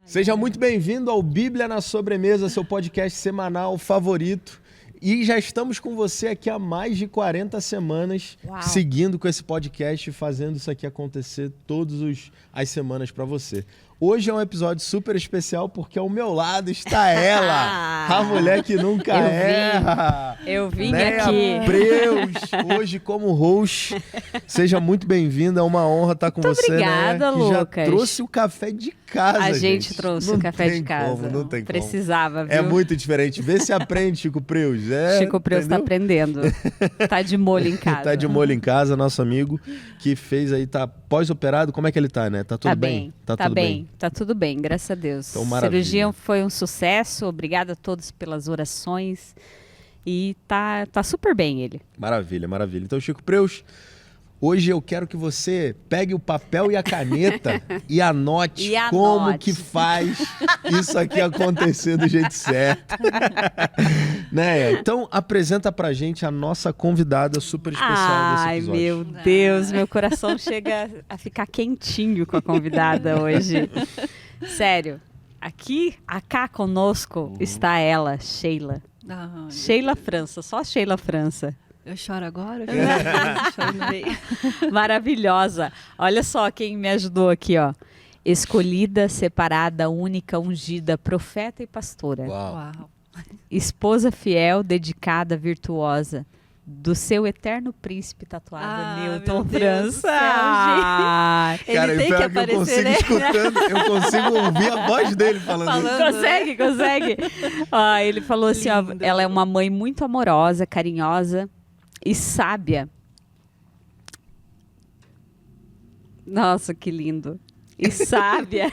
Seja muito bem-vindo ao Bíblia na Sobremesa, seu podcast semanal favorito. E já estamos com você aqui há mais de 40 semanas, seguindo com esse podcast, fazendo isso aqui acontecer todas as semanas para você. Hoje é um episódio super especial porque ao meu lado está ela, a mulher que nunca erra. Eu vim Neia aqui. Breus, hoje como host. Seja muito bem-vinda, é uma honra estar com Muito você, obrigada, né? Que Lucas. já trouxe o café de casa, A gente trouxe o café de casa. Não tem como. Precisava, viu? É muito diferente. Vê se aprende, Chico Preus. Chico Preus tá aprendendo. Tá de molho em casa. Tá de molho em casa, nosso amigo, que fez aí, tá pós-operado. Como é que ele tá, né? Tá tudo bem? Tá tudo bem. Tá tudo bem, graças a Deus. Então, a maravilha. cirurgia foi um sucesso. Obrigada a todos pelas orações. E tá super bem ele. Maravilha, maravilha. Então, Chico Preus, hoje eu quero que você pegue o papel e a caneta e anote como que faz isso aqui acontecer do jeito certo. Né? Então, apresenta pra gente a nossa convidada super especial desse episódio. Ai, meu Deus, meu coração chega a ficar quentinho com a convidada hoje. Sério, cá conosco está ela, Sheila. Sheila França, só Sheila França. Eu choro agora? Maravilhosa. Olha só quem me ajudou aqui, ó. Escolhida, separada, única, ungida, profeta e pastora. Uau. Esposa fiel, dedicada, virtuosa. Do seu eterno príncipe tatuado, Newton França. Cara, ele tem que eu aparecer, consigo consigo ouvir a voz dele falando. Consegue. Ele falou assim, ó, ela é uma mãe muito amorosa, carinhosa e sábia. Nossa, que lindo. E sábia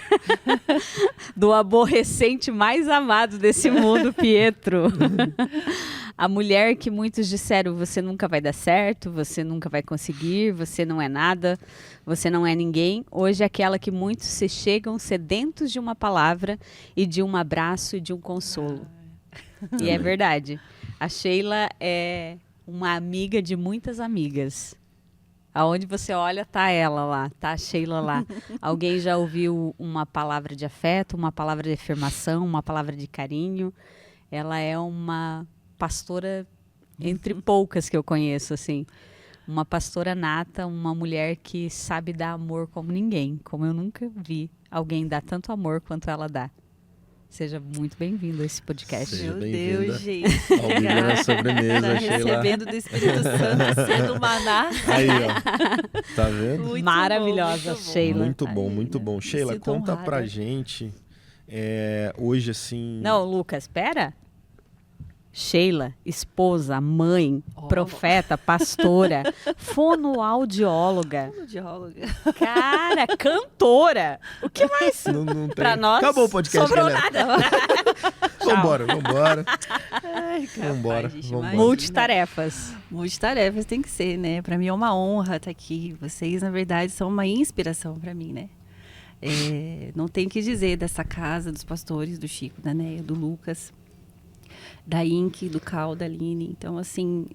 do aborrecente mais amado desse mundo, Pietro. A mulher que muitos disseram, você nunca vai dar certo, você nunca vai conseguir, você não é nada, você não é ninguém. Hoje é aquela que muitos se chegam sedentos de uma palavra e de um abraço e de um consolo. E é verdade. A Sheila é uma amiga de muitas amigas. Aonde você olha, tá ela lá, tá a Sheila lá. Alguém já ouviu uma palavra de afeto, uma palavra de afirmação, uma palavra de carinho? Ela é uma pastora entre poucas que eu conheço, assim. Uma pastora nata, uma mulher que sabe dar amor como ninguém. Como eu nunca vi alguém dar tanto amor quanto ela dá. Seja muito bem-vindo a esse podcast. Seja Meu bem-vinda Deus, gente. ao Bíblia na Sobremesa, Sheila. Recebendo do Espírito Santo, sendo maná. Aí, ó. Tá vendo? Muito Maravilhosa, bom, muito bom. Sheila. Muito bom. Sheila, sinto conta honrada. pra gente, hoje, assim... Não, Lucas, espera. Sheila, esposa, mãe, profeta, pastora, fonoaudióloga, cara, cantora. O que mais? Não tem. Pra nós, acabou o podcast, sobrou galera. nada. Vambora. Ai, capaz, Vambora, gente, vambora. imagina. Multitarefas. Multitarefas tem que ser, né? Pra mim é uma honra estar aqui. Vocês, na verdade, são uma inspiração pra mim, né? Não tenho o que dizer dessa casa, dos pastores, do Chico, da Neia, do Lucas, da Inky, do Cal, da Aline. Então, assim,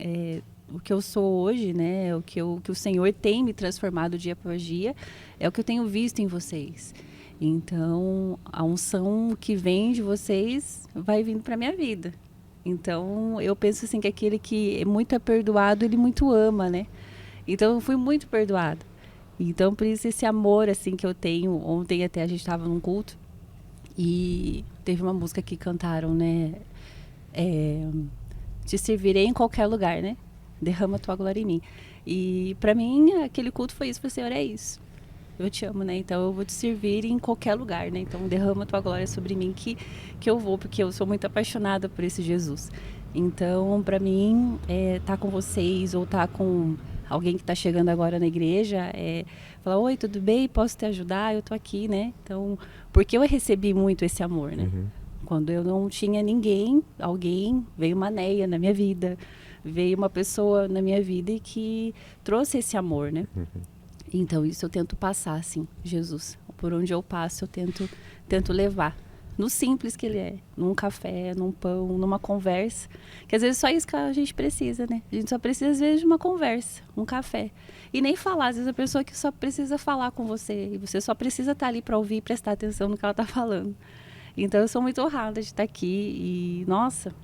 o que eu sou hoje, né? O que o Senhor tem me transformado dia após dia, é o que eu tenho visto em vocês. Então, a unção que vem de vocês vai vindo para minha vida. Então, eu penso assim que aquele que muito é perdoado, ele muito ama, né? Então, eu fui muito perdoado. Então, por isso esse amor assim que eu tenho. Ontem até a gente estava num culto e teve uma música que cantaram, né? Te servirei em qualquer lugar, né? Derrama a tua glória em mim. E para mim, aquele culto foi isso. Eu falei, Senhor, é isso. Eu te amo, né? Então eu vou te servir em qualquer lugar, né? Então derrama a tua glória sobre mim que eu vou, porque eu sou muito apaixonada por esse Jesus. Então, para mim, tá com vocês ou tá com alguém que tá chegando agora na igreja, falar, oi, tudo bem? Posso te ajudar? Eu tô aqui, né? Então, porque eu recebi muito esse amor, né? Uhum. Quando eu não tinha ninguém, alguém, veio uma Neia na minha vida, veio uma pessoa na minha vida e que trouxe esse amor, né? Uhum. Então, isso eu tento passar, assim, Jesus. Por onde eu passo, eu tento levar no simples que ele é, num café, num pão, numa conversa, que às vezes só isso que a gente precisa, né? A gente só precisa às vezes de uma conversa, um café. E nem falar, às vezes a pessoa que só precisa falar com você, e você só precisa estar ali para ouvir e prestar atenção no que ela está falando. Então eu sou muito honrada de estar aqui e, nossa,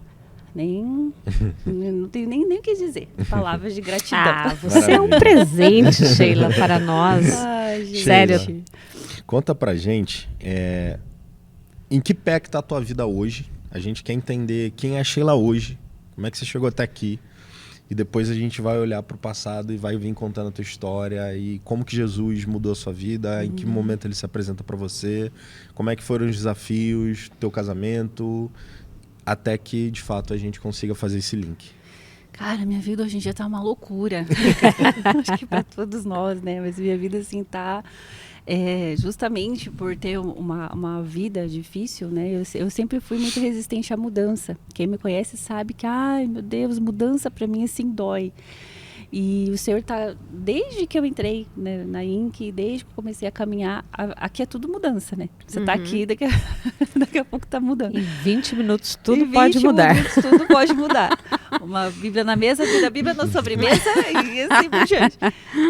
não tenho nem o que dizer. Palavras de gratidão. Você é um presente, Sheila, para nós. Ai, gente. Sério. Conta pra gente, em que pé que tá a tua vida hoje? A gente quer entender quem é a Sheila hoje, como é que você chegou até aqui. E depois a gente vai olhar pro passado e vai vir contando a tua história e como que Jesus mudou a sua vida, em que momento ele se apresenta pra você, como é que foram os desafios, teu casamento, até que, de fato, a gente consiga fazer esse link. Cara, minha vida hoje em dia tá uma loucura. Acho que para todos nós, né? Mas minha vida, assim, tá... justamente por ter uma vida difícil, né? Eu sempre fui muito resistente à mudança. Quem me conhece sabe que, ai, meu Deus, mudança para mim, assim, dói. E o Senhor tá, desde que eu entrei, né, na INC, desde que eu comecei a caminhar, aqui é tudo mudança, né? Você tá aqui, daqui a pouco tá mudando. Em 20 minutos tudo pode mudar. Minutos, tudo pode mudar. Uma Bíblia na mesa, a Bíblia na sobremesa e assim por diante.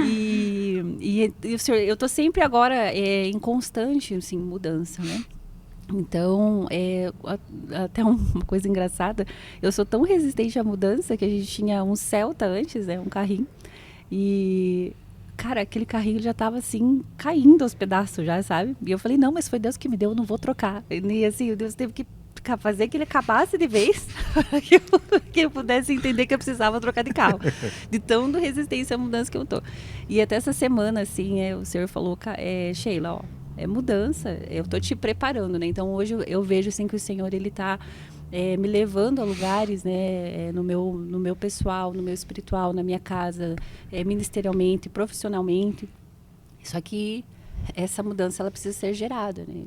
E o Senhor, eu tô sempre agora em constante, assim, mudança, né? Então, até uma coisa engraçada, eu sou tão resistente à mudança que a gente tinha um Celta antes, né, um carrinho, e, cara, aquele carrinho já tava, assim, caindo aos pedaços já, sabe? E eu falei, não, mas foi Deus que me deu, eu não vou trocar. E, assim, o Deus teve que fazer que ele acabasse de vez, que eu pudesse entender que eu precisava trocar de carro, de tão resistência à mudança que eu tô. E até essa semana, assim, o Senhor falou, Sheila, ó, é mudança, eu tô te preparando, né? Então hoje eu vejo assim que o Senhor, ele tá me levando a lugares, né, no meu pessoal, no meu espiritual, na minha casa, ministerialmente, profissionalmente. Só que essa mudança, ela precisa ser gerada, né?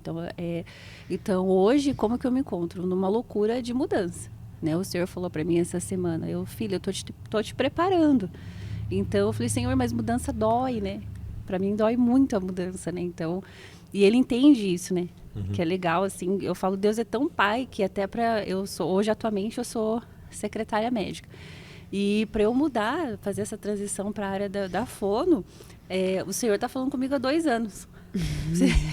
Então hoje, como que eu me encontro? Numa loucura de mudança, né? O Senhor falou para mim essa semana, filha, eu tô te preparando. Então eu falei, Senhor, mas mudança dói, né? Para mim dói muito a mudança, né? Então, e ele entende isso, né? Que é legal, assim. Eu falo, Deus é tão pai que até hoje atualmente eu sou secretária médica. E para eu mudar, fazer essa transição para a área da fono, o Senhor está falando comigo há 2 anos.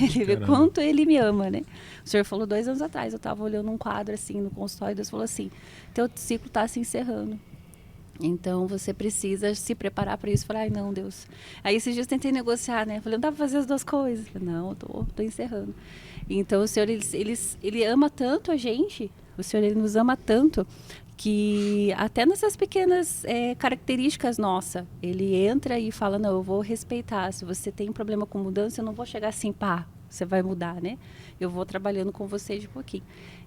Ele vê quanto ele me ama, né? O Senhor falou 2 anos atrás, eu estava olhando um quadro assim no consultório, Deus falou assim, teu ciclo está se encerrando. Então, você precisa se preparar para isso. Falei, ai, não, Deus. Aí, esses dias, tentei negociar, né? Falei, não dá para fazer as 2 coisas. Falei, não, eu tô encerrando. Então, o Senhor, ele ama tanto a gente. O Senhor, ele nos ama tanto que até nessas pequenas características nossas, ele entra e fala, não, eu vou respeitar. Se você tem problema com mudança, eu não vou chegar assim, pá, você vai mudar, né? Eu vou trabalhando com você de pouquinho.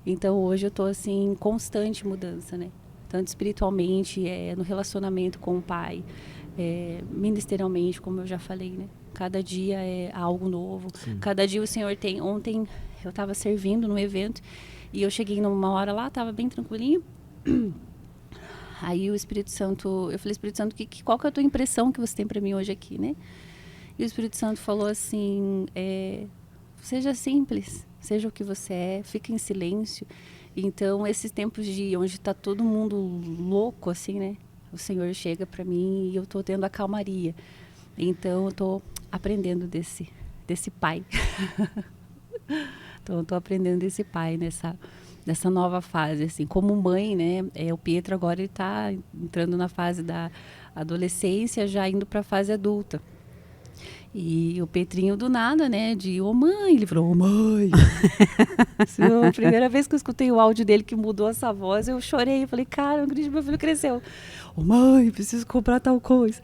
Então, hoje, eu tô, assim, em constante mudança, né? Tanto espiritualmente, no relacionamento com o Pai, ministerialmente, como eu já falei, né? Cada dia é algo novo. Sim. Cada dia o Senhor tem... Ontem eu estava servindo num evento e eu cheguei numa hora lá, estava bem tranquilinho. Aí o Espírito Santo... Eu falei, Espírito Santo, qual que é a tua impressão que você tem para mim hoje aqui, né? E o Espírito Santo falou assim, seja simples, seja o que você é, fique em silêncio. Então, esses tempos onde está todo mundo louco, assim, né? O Senhor chega para mim e eu estou tendo a calmaria. Então, eu estou aprendendo desse pai. Então, eu estou aprendendo desse pai nessa nova fase, assim. Como mãe, né? O Pietro agora ele está entrando na fase da adolescência, já indo para a fase adulta. E o Petrinho do nada, né, mãe, ele falou, mãe. A primeira vez que eu escutei o áudio dele que mudou essa voz, eu chorei, eu falei, cara, eu acredito que meu filho cresceu. Mãe, preciso comprar tal coisa.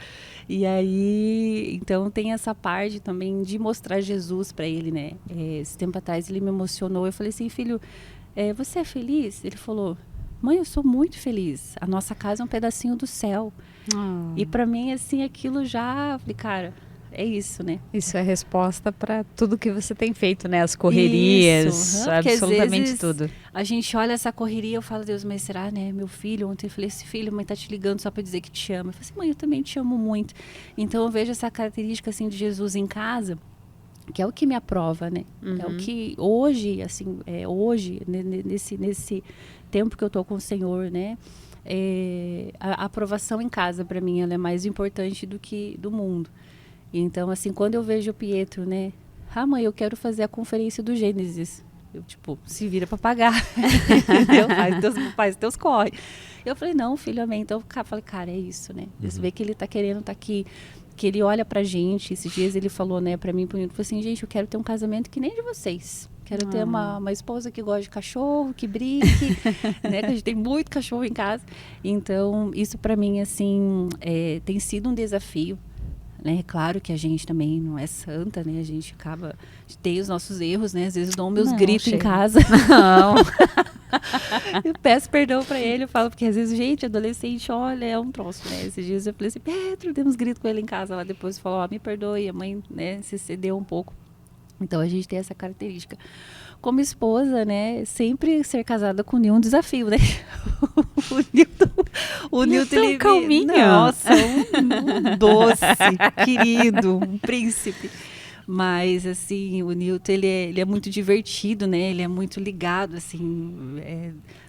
E aí, então tem essa parte também de mostrar Jesus para ele, né. Esse tempo atrás ele me emocionou, eu falei assim, filho, você é feliz? Ele falou, mãe, eu sou muito feliz, a nossa casa é um pedacinho do céu. E para mim, assim, aquilo já, eu falei, cara... É isso, né? Isso é resposta para tudo que você tem feito, né? As correrias, absolutamente tudo. A gente olha essa correria, eu falo, Deus, mas será, né? Meu filho, ontem eu falei, esse filho, mãe tá te ligando só para dizer que te ama. Eu falei assim, mãe, eu também te amo muito. Então eu vejo essa característica assim de Jesus em casa. que é o que me aprova, né? É o que hoje, assim, nesse tempo que eu tô com o Senhor, né? A aprovação em casa, para mim, ela é mais importante do que do mundo. Então, assim, quando eu vejo o Pietro, né? Mãe, eu quero fazer a conferência do Gênesis. Eu, tipo, se vira para pagar. Entendeu? Faz teus corre. Eu falei, não, filho, amém. Então, eu falei, cara, é isso, né? Você vê que ele tá querendo estar aqui, que ele olha pra gente. Esses dias ele falou, né, pra mim, falou assim, gente, eu quero ter um casamento que nem de vocês. Quero ter uma esposa que gosta de cachorro, que brinque, né? Que a gente tem muito cachorro em casa. Então, isso pra mim, assim, tem sido um desafio. Né? Claro que a gente também não é santa, né? A gente acaba de ter os nossos erros, né? Às vezes dou meus gritos em casa. Não. Eu peço perdão pra ele, eu falo, porque às vezes, gente, adolescente, olha, é um troço, né? Esses dias eu falei assim, Pedro, demos grito com ele em casa lá, depois falou, me perdoe, a mãe, né, se cedeu um pouco. Então a gente tem essa característica. Como esposa, né, sempre ser casada com o Nil é um desafio, né? O Nilton, ele calminho. Nossa, um doce, querido, um príncipe. Mas, assim, o Nilton, ele é muito divertido, né? Ele é muito ligado, assim,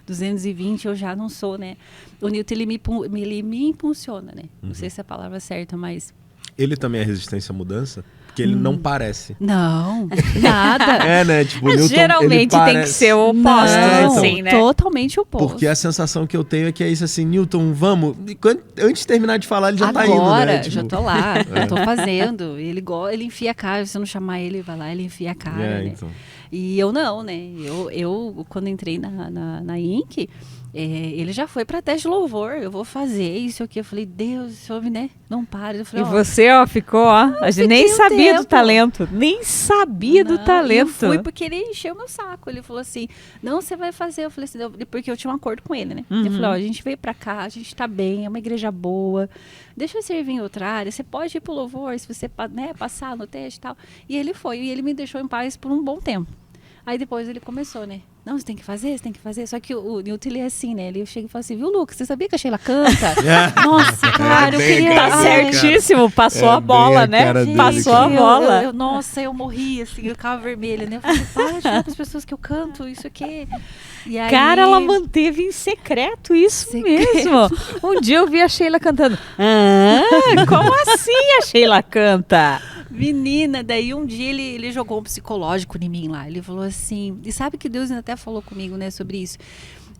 220 eu já não sou, né? O Nilton, ele me impulsiona, né? Não sei se é a palavra certa, mas... Ele também é resistência à mudança? Porque ele não parece. Não, nada. Né? Tipo, o Nilton, geralmente tem que ser o oposto, não, assim, né? Totalmente oposto. Porque a sensação que eu tenho é que é isso assim, Nilton, vamos. Antes de terminar de falar, ele já tá indo, né? Agora, Tipo... já tô lá, eu tô fazendo. Ele enfia a cara, se você não chamar ele, vai lá, ele enfia a cara, né? Então. E eu não, né? Eu quando entrei na Inc., ele já foi pra teste de louvor, eu vou fazer isso aqui. Eu falei, Deus, esse homem, né? Não para. Eu falei, e você, ficou, a gente nem sabia do talento. Nem sabia do talento. Eu fui porque ele encheu o meu saco. Ele falou assim, não, você vai fazer. Eu falei assim, porque eu tinha um acordo com ele, né? Ele falou, a gente veio pra cá, a gente tá bem, é uma igreja boa. Deixa eu servir em outra área, você pode ir pro louvor, se você, né, passar no teste e tal. E ele foi, e ele me deixou em paz por um bom tempo. Aí depois ele começou, né? Não, você tem que fazer. Só que o Nilton, ele é assim, né? Ele chega e fala assim, viu, Lucas, você sabia que a Sheila canta? Nossa, cara, eu queria... Tá certíssimo, passou a bola, né? Passou a bola. Nossa, eu morri, assim, eu ficava vermelha, né? Eu falei, para de falar para as pessoas que eu canto, isso aqui. E aí... Cara, ela manteve em secreto isso mesmo. Um dia eu vi a Sheila cantando. Como assim a Sheila canta? Menina, daí um dia ele jogou um psicológico em mim lá. Ele falou assim, e sabe que Deus até falou comigo, né, sobre isso.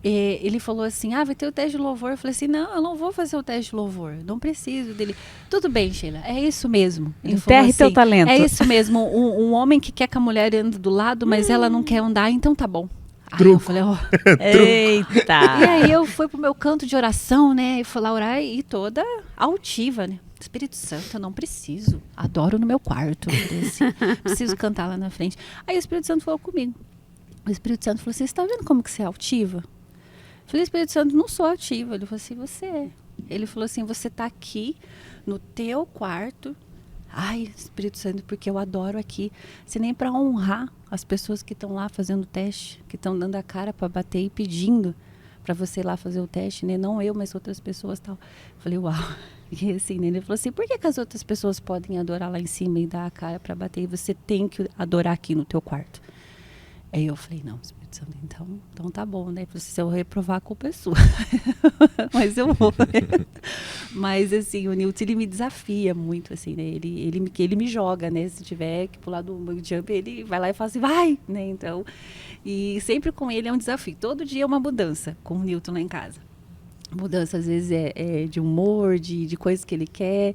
Ele falou assim, vai ter o teste de louvor. Eu falei assim, não, eu não vou fazer o teste de louvor, não preciso dele. Tudo bem, Sheila, é isso mesmo. Enterre teu talento. É isso mesmo, um homem que quer que a mulher ande do lado, mas ela não quer andar, então tá bom. Aí eu falei, eita. E aí eu fui pro meu canto de oração, né, e fui lá orar e toda altiva, né. Espírito Santo, eu não preciso. Adoro no meu quarto. Preciso cantar lá na frente. Aí o Espírito Santo falou comigo. O Espírito Santo falou assim, você tá vendo como que você é altiva? Eu falei, Espírito Santo, não sou altiva. Ele falou assim, você é. Ele falou assim, você tá aqui no teu quarto. Ai, Espírito Santo, porque eu adoro aqui. Se nem para honrar as pessoas que estão lá fazendo o teste, que estão dando a cara para bater e pedindo para você ir lá fazer o teste, né? Não eu, mas outras pessoas tal. Eu falei, uau. E assim, né? Ele falou assim, por que as outras pessoas podem adorar lá em cima e dar a cara para bater e você tem que adorar aqui no teu quarto? Aí eu falei, não, Espírito Santo, então tá bom, né? Se eu reprovar, a culpa é sua. Mas eu vou. Mas assim, o Nilton, ele me desafia muito, assim, né? Ele me joga, né? Se tiver que pular do jump, ele vai lá e fala assim, vai! Né? Então, e sempre com ele é um desafio. Todo dia é uma mudança com o Nilton lá em casa. Mudança, às vezes, é de humor, de coisas que ele quer.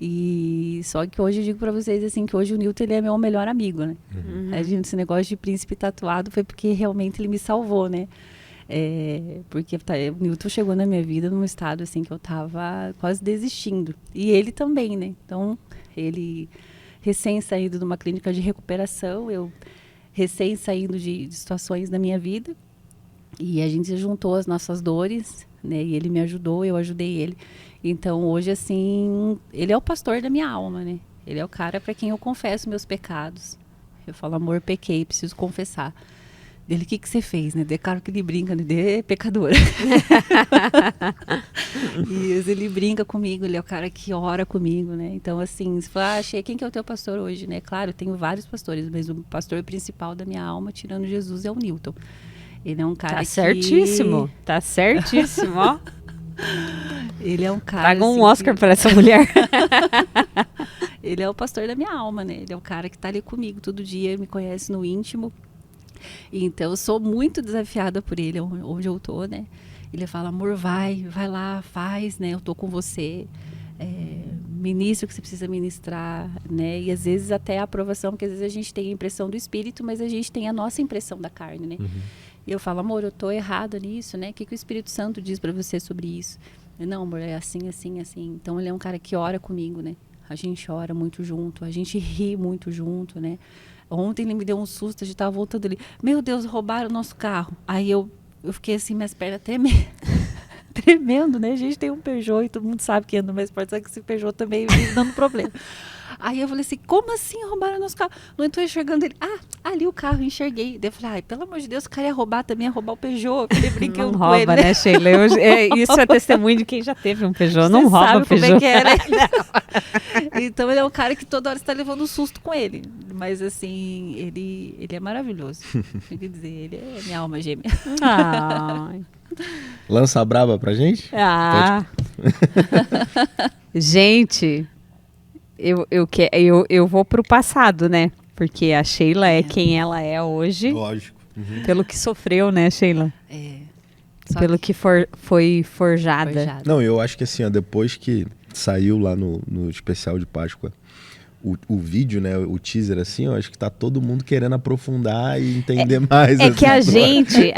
E só que hoje eu digo pra vocês, assim, que hoje o Nilton, ele é meu melhor amigo, né? Esse negócio de príncipe tatuado foi porque realmente ele me salvou, né? Porque o Nilton chegou na minha vida num estado, assim, que eu tava quase desistindo. E ele também, né? Então, ele recém-saído de uma clínica de recuperação, eu recém-saindo de situações da minha vida. E a gente juntou as nossas dores, né? E ele me ajudou, eu ajudei ele. Então, hoje, assim, ele é o pastor da minha alma, né? Ele é o cara para quem eu confesso meus pecados. Eu falo, amor, pequei, preciso confessar. Ele, o que você fez, né? Claro que ele brinca, né? É pecador. E ele brinca comigo, ele é o cara que ora comigo, né? Então, assim, você fala, achei, quem que é o teu pastor hoje, né? Claro, eu tenho vários pastores, mas o pastor principal da minha alma, tirando Jesus, é o Newton. Ele é um cara Tá certíssimo, ó. Ele é um cara... Traga um assim, Oscar para essa mulher. Ele é o pastor da minha alma, né? Ele é o cara que tá ali comigo todo dia, me conhece no íntimo. Então, eu sou muito desafiada por ele, onde eu tô, né? Ele fala, amor, vai lá, faz, né? Eu tô com você. Ministra o que você precisa ministrar, né? E às vezes até a aprovação, porque às vezes a gente tem a impressão do espírito, mas a gente tem a nossa impressão da carne, né? E eu falo, amor, eu tô errada nisso, né? O que o Espírito Santo diz para você sobre isso? Não, amor, é assim, assim, assim. Então, ele é um cara que ora comigo, né? A gente ora muito junto, a gente ri muito junto, né? Ontem ele me deu um susto, a gente tava voltando ali. Meu Deus, roubaram o nosso carro. Aí eu fiquei assim, minhas pernas tremendo, né? A gente tem um Peugeot e todo mundo sabe que anda mais forte, sabe que esse Peugeot também vive dando problema. Aí eu falei assim, como assim roubaram o nosso carro? Não estou enxergando ele. Ali o carro, enxerguei. Daí eu falei, ai, pelo amor de Deus, o cara ia roubar também, ia roubar o Peugeot. Eu falei, brincando não com rouba, ele, né, Sheila? Isso é testemunho de quem já teve um Peugeot. Você Não rouba sabe o Peugeot. como é que é, né? Então ele é um cara que toda hora está levando um susto com ele. Mas assim, ele é maravilhoso. Tenho que dizer, ele é minha alma gêmea. Ai. Lança a braba pra gente? Gente, eu vou pro passado, né? Porque a Sheila é quem ela é hoje. Lógico. Pelo que sofreu, né, Sheila? Pelo que foi forjada. Não, eu acho que assim, ó, depois que saiu lá no especial de Páscoa o vídeo, né, o teaser, assim, eu acho que tá todo mundo querendo aprofundar e entender mais. É que a gente,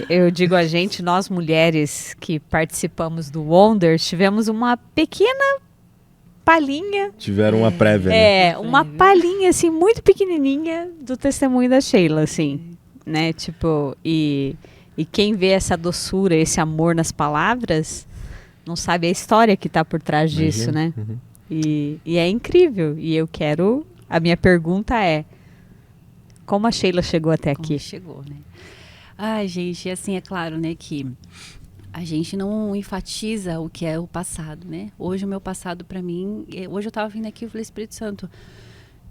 eu digo a gente, nós mulheres que participamos do Wonders, tivemos uma pequena palhinha. Tiveram uma prévia, né? Uma palhinha, assim, muito pequenininha do testemunho da Sheila, assim, né, tipo, e quem vê essa doçura, esse amor nas palavras, não sabe a história que tá por trás disso, né? E é incrível. E a minha pergunta é, como a Sheila chegou até aqui? Como chegou, né? Ai, gente, assim, é claro, né, que a gente não enfatiza o que é o passado, né? Hoje o meu passado para mim, hoje eu tava vindo aqui e falei, Espírito Santo,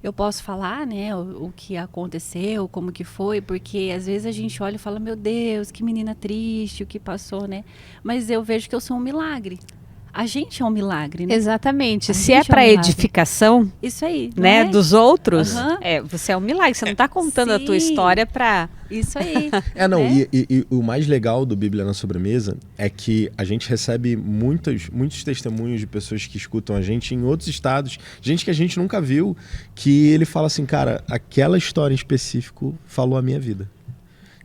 eu posso falar, né, o que aconteceu, como que foi, porque às vezes a gente olha e fala, meu Deus, que menina triste, o que passou, né? Mas eu vejo que eu sou um milagre. A gente é um milagre, né? Exatamente. Se é para edificação, isso aí, né, dos outros, Uhum. Você é um milagre. Você não está contando a tua história para... Isso aí. Né? E o mais legal do Bíblia na Sobremesa é que a gente recebe muitos testemunhos de pessoas que escutam a gente em outros estados, gente que a gente nunca viu, que ele fala assim, cara, aquela história em específico falou a minha vida.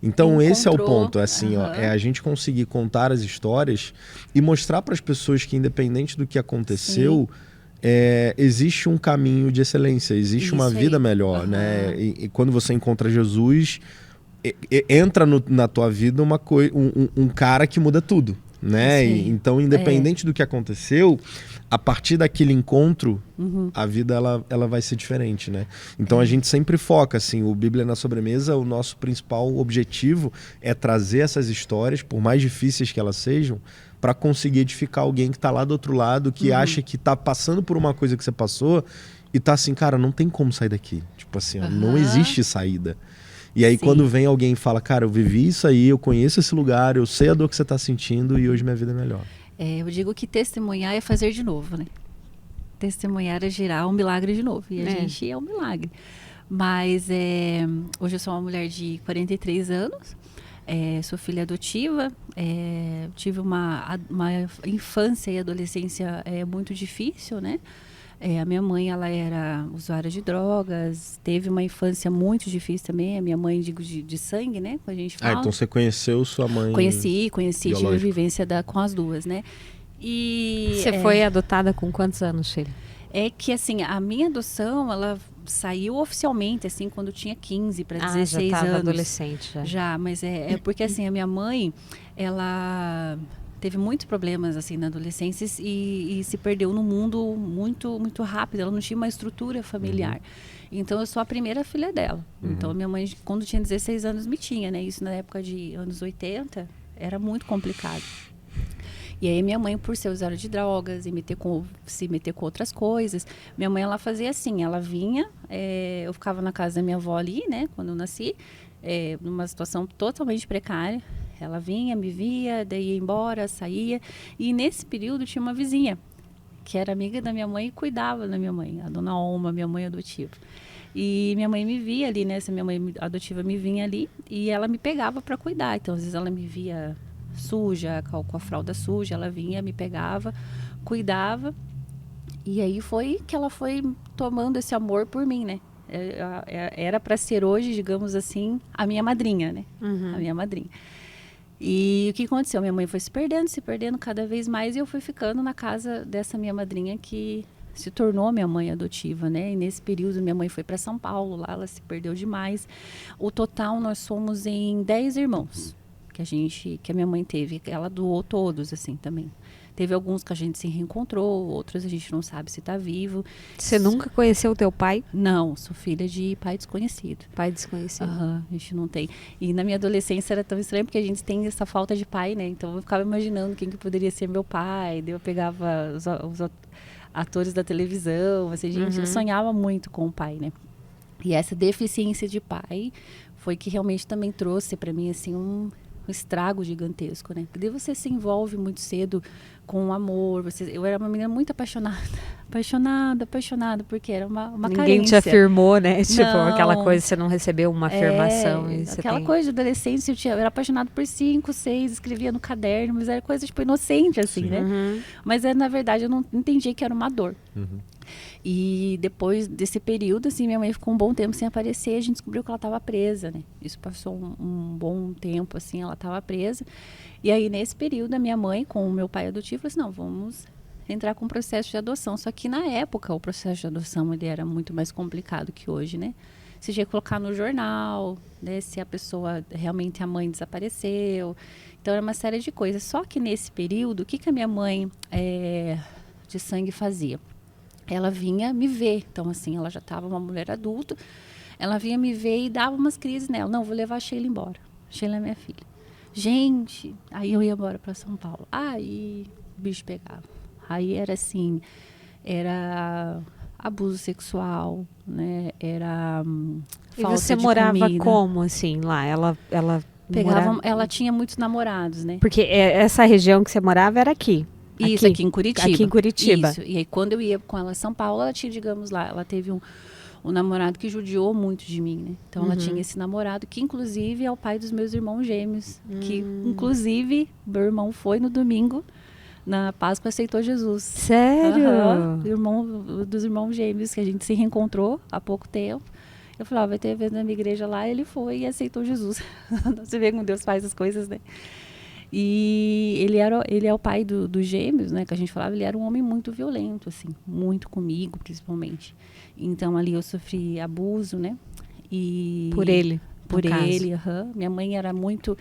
Então esse é o ponto, assim, ó, é a gente conseguir contar as histórias e mostrar para as pessoas que independente do que aconteceu, existe um caminho de excelência, existe uma vida melhor, né? E quando você encontra Jesus, entra na tua vida um cara que muda tudo, né? Então independente do que aconteceu, a partir daquele encontro, a vida ela vai ser diferente, né? Então a gente sempre foca, assim, o Bíblia na Sobremesa, o nosso principal objetivo é trazer essas histórias, por mais difíceis que elas sejam, para conseguir edificar alguém que tá lá do outro lado, que acha que tá passando por uma coisa que você passou e tá assim, cara, não tem como sair daqui. Tipo assim, ó, não existe saída. E aí quando vem alguém e fala, cara, eu vivi isso aí, eu conheço esse lugar, eu sei a dor que você tá sentindo e hoje minha vida é melhor. Eu digo que testemunhar é fazer de novo, né? Testemunhar é gerar um milagre de novo. E a gente é um milagre. Mas hoje eu sou uma mulher de 43 anos. Sou filha adotiva. Tive uma infância e adolescência muito difícil, né? A minha mãe, ela era usuária de drogas, teve uma infância muito difícil também. A minha mãe, digo, de sangue, né? Quando a gente fala. Então você conheceu sua mãe? Conheci, tive vivência com as duas, né? E você foi adotada com quantos anos, Sheila? É que, assim, a minha adoção, ela saiu oficialmente, assim, quando tinha 15 para 16 já tava anos. Adolescente, já. Já, mas é porque, assim, a minha mãe, ela teve muitos problemas assim na adolescência e se perdeu no mundo muito muito rápido. Ela não tinha uma estrutura familiar. Então eu sou a primeira filha dela. Então minha mãe, quando tinha 16 anos, me tinha, né? Isso na época de anos 80 era muito complicado. E aí minha mãe, por ser usuária de drogas e se meter com outras coisas, minha mãe, ela fazia assim, ela vinha, eu ficava na casa da minha avó ali, né, quando eu nasci, numa situação totalmente precária. Ela vinha, me via, daí ia embora, saía. E nesse período tinha uma vizinha, que era amiga da minha mãe e cuidava da minha mãe, a dona Oma, minha mãe adotiva. E minha mãe me via ali, né, essa minha mãe adotiva me vinha ali e ela me pegava para cuidar. Então, às vezes ela me via suja, com a fralda suja, ela vinha, me pegava, cuidava. E aí foi que ela foi tomando esse amor por mim, né? Era para ser hoje, digamos assim, a minha madrinha, né? A minha madrinha. E o que aconteceu? Minha mãe foi se perdendo cada vez mais, e eu fui ficando na casa dessa minha madrinha que se tornou minha mãe adotiva, né? E nesse período minha mãe foi para São Paulo, lá ela se perdeu demais. O total nós somos em 10 irmãos que a minha mãe teve. Ela doou todos assim também. Teve alguns que a gente se reencontrou, outros a gente não sabe se está vivo. Você nunca conheceu o teu pai? Não, sou filha de pai desconhecido. Pai desconhecido. A gente não tem. E na minha adolescência era tão estranho porque a gente tem essa falta de pai, né? Então eu ficava imaginando quem que poderia ser meu pai. Daí eu pegava os atores da televisão, assim, gente, eu sonhava muito com o pai, né? E essa deficiência de pai foi que realmente também trouxe para mim, assim, um estrago gigantesco, né? Porque você se envolve muito cedo com o amor. Eu era uma menina muito apaixonada, porque era uma Ninguém carência. te afirmou, né? Tipo, Não. aquela coisa, você não recebeu uma afirmação. E Aquela coisa de adolescência, eu era apaixonada por 5, 6, escrevia no caderno, mas era coisa, tipo, inocente, assim, né? Mas, na verdade, eu não entendi que era uma dor. E depois desse período, assim, minha mãe ficou um bom tempo sem aparecer, a gente descobriu que ela estava presa, né? Isso passou um bom tempo, assim, ela estava presa. E aí, nesse período, a minha mãe, com o meu pai adotivo, falou assim, não, vamos entrar com o processo de adoção. Só que, na época, o processo de adoção, ele era muito mais complicado que hoje, né? Você tinha que colocar no jornal, né? Se a pessoa, realmente a mãe desapareceu. Então, era uma série de coisas. Só que, nesse período, o que a minha mãe de sangue fazia? Ela vinha me ver. Então, assim, ela já estava uma mulher adulta. Ela vinha me ver e dava umas crises nela. Não, vou levar a Sheila embora. Sheila é minha filha. Gente, aí eu ia embora para São Paulo. Aí o bicho pegava. Aí era assim, era abuso sexual, né? Era falta você de morava comida. como, assim, lá? Ela Ela tinha muitos namorados, né? Porque essa região que você morava era aqui. Isso, aqui em Curitiba. Aqui em Curitiba. Isso. E aí, quando eu ia com ela a São Paulo, ela tinha, digamos lá, ela teve um namorado que judiou muito de mim, né? Então, ela tinha esse namorado, que inclusive é o pai dos meus irmãos gêmeos. Que, inclusive, meu irmão foi no domingo, na Páscoa, aceitou Jesus. Sério? Dos irmãos gêmeos, que a gente se reencontrou há pouco tempo. Eu falei, vai ter evento na minha igreja lá, ele foi e aceitou Jesus. Você vê como Deus faz as coisas, né? E ele é o pai dos gêmeos, né, que a gente falava. Ele era um homem muito violento, assim, muito comigo, principalmente. Então, ali eu sofri abuso, né? E por ele, por ele. Minha mãe era muito...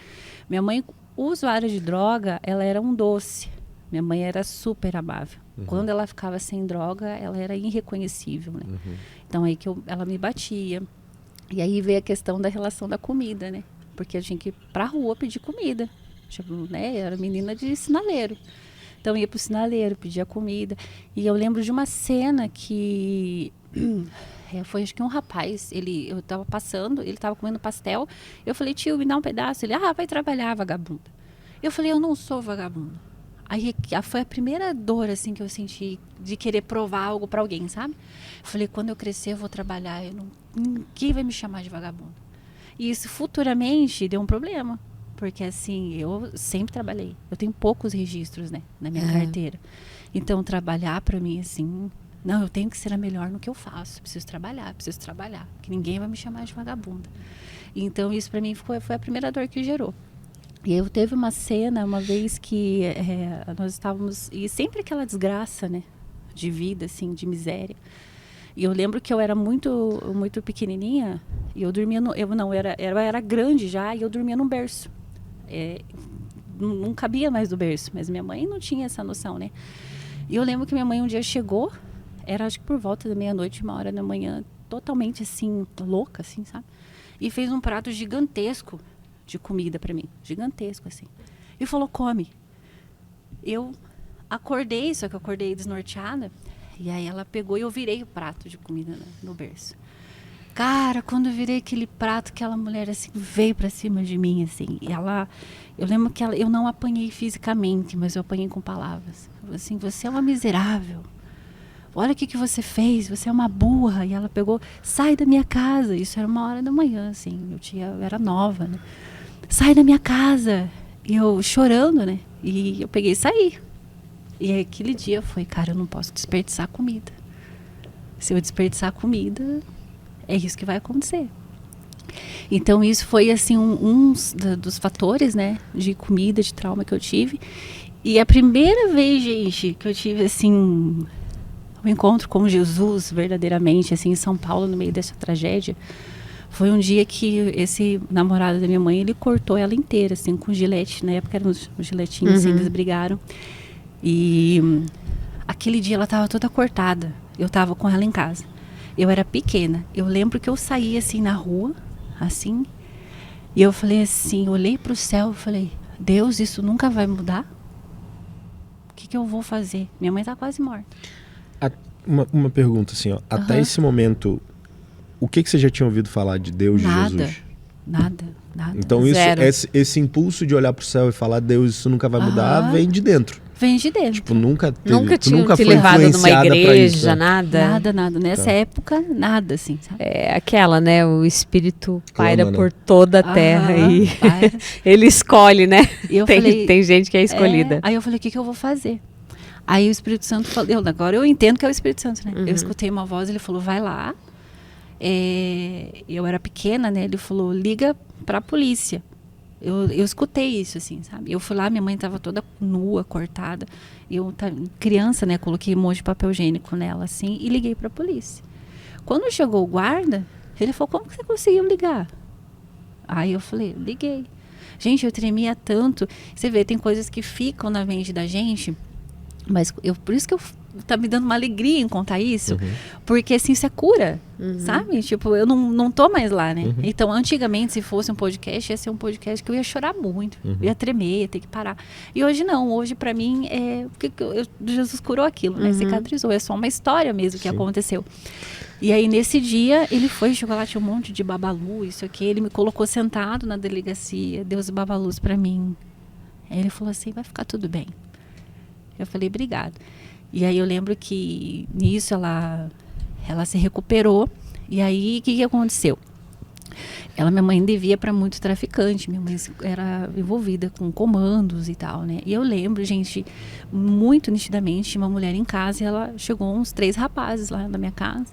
Minha mãe, usuária de droga, ela era um doce. Minha mãe era super amável. Quando ela ficava sem droga, ela era irreconhecível, né? Então, aí que ela me batia. E aí veio a questão da relação da comida, né? Porque eu tinha que ir pra rua pedir comida. Tipo, né? Eu era menina de sinaleiro. Então, eu ia pro sinaleiro, pedia comida. E eu lembro de uma cena que... foi, acho que um rapaz, eu tava passando, ele tava comendo pastel. Eu falei, tio, me dá um pedaço. Ele, vai trabalhar, vagabunda. Eu falei, eu não sou vagabunda. Aí foi a primeira dor, assim, que eu senti de querer provar algo pra alguém, sabe? Eu falei, quando eu crescer, eu vou trabalhar. Ninguém vai me chamar de vagabunda. E isso, futuramente, deu um problema. Porque, assim, eu sempre trabalhei. Eu tenho poucos registros, né, na minha carteira. Então, trabalhar pra mim, assim... Não, eu tenho que ser a melhor no que eu faço. Preciso trabalhar. Que ninguém vai me chamar de vagabunda. Então, isso pra mim foi a primeira dor que gerou. E eu teve uma cena, uma vez que nós estávamos... E sempre aquela desgraça, né, de vida, assim, de miséria. E eu lembro que eu era muito, muito pequenininha. E eu dormia... Eu era grande já, e eu dormia num berço. não cabia mais do berço. Mas minha mãe não tinha essa noção, né? E eu lembro que minha mãe um dia chegou, era acho que por volta da meia-noite, 1h da manhã, totalmente assim, louca, assim, sabe? E fez um prato gigantesco de comida pra mim. Gigantesco, assim. E falou, come. Eu acordei, só que eu acordei desnorteada. E aí ela pegou e eu virei o prato de comida no berço. Cara, quando eu virei aquele prato, aquela mulher assim veio pra cima de mim, assim. E eu lembro que eu não apanhei fisicamente, mas eu apanhei com palavras. Falei assim, você é uma miserável. Olha o que você fez, você é uma burra. E ela pegou, sai da minha casa. Isso era 1h da manhã, assim. Eu era nova, né? Sai da minha casa. E eu chorando, né? E eu peguei e saí. E aquele dia foi, cara, eu não posso desperdiçar comida. Se eu desperdiçar comida, é isso que vai acontecer. Então isso foi assim um dos fatores, né, de comida, de trauma que eu tive. E a primeira vez, gente, que eu tive assim um encontro com Jesus verdadeiramente, assim, em São Paulo, no meio dessa tragédia, foi um dia que esse namorado da minha mãe, ele cortou ela inteira, assim, com gilete. Na época eram os giletinhos, assim, eles brigaram. E aquele dia ela estava toda cortada. Eu estava com ela em casa. Eu era pequena. Eu lembro que eu saí assim na rua, assim. E eu falei assim, olhei para o céu e falei, Deus, isso nunca vai mudar? O que eu vou fazer? Minha mãe está quase morta. Uma pergunta assim, ó. Até esse momento, o que você já tinha ouvido falar de Deus, de Jesus? Nada. Então esse impulso de olhar para o céu e falar, Deus, isso nunca vai mudar, vem de dentro. Vem de dentro. Tipo, nunca tinha te foi levado numa igreja, isso, né? nada. Nada. Nessa época, nada, assim, sabe? É aquela, né? O Espírito paira por toda a terra e ele escolhe, né? E eu falei, tem gente que é escolhida. Aí eu falei, o que eu vou fazer? Aí o Espírito Santo falou, agora eu entendo que é o Espírito Santo, né? Eu escutei uma voz, ele falou, vai lá. Eu era pequena, né? Ele falou, liga pra polícia. Eu escutei isso, assim, sabe? Eu fui lá, minha mãe estava toda nua, cortada. Eu, criança, né? Coloquei um monte de papel higiênico nela, assim, e liguei para a polícia. Quando chegou o guarda, ele falou, como que você conseguiu ligar? Aí eu falei, liguei. Gente, eu tremia tanto. Você vê, tem coisas que ficam na mente da gente, mas por isso que tá me dando uma alegria em contar isso, porque assim, isso é cura, sabe? Tipo, eu não tô mais lá, né? Então, antigamente, se fosse um podcast, ia ser um podcast que eu ia chorar muito, eu ia tremer, ia ter que parar. E hoje não, hoje pra mim, porque Jesus curou aquilo, né? Cicatrizou, é só uma história mesmo que aconteceu. E aí, nesse dia, ele foi, chegou lá, tinha um monte de babalu, isso aqui, ele me colocou sentado na delegacia, deu os babalus pra mim. Aí ele falou assim, vai ficar tudo bem. Eu falei, obrigado. E aí eu lembro que nisso ela se recuperou. E aí o que aconteceu? Minha mãe devia para muito traficante. Minha mãe era envolvida com comandos e tal, né? E eu lembro, gente, muito nitidamente, uma mulher em casa, e ela chegou uns 3 rapazes lá na minha casa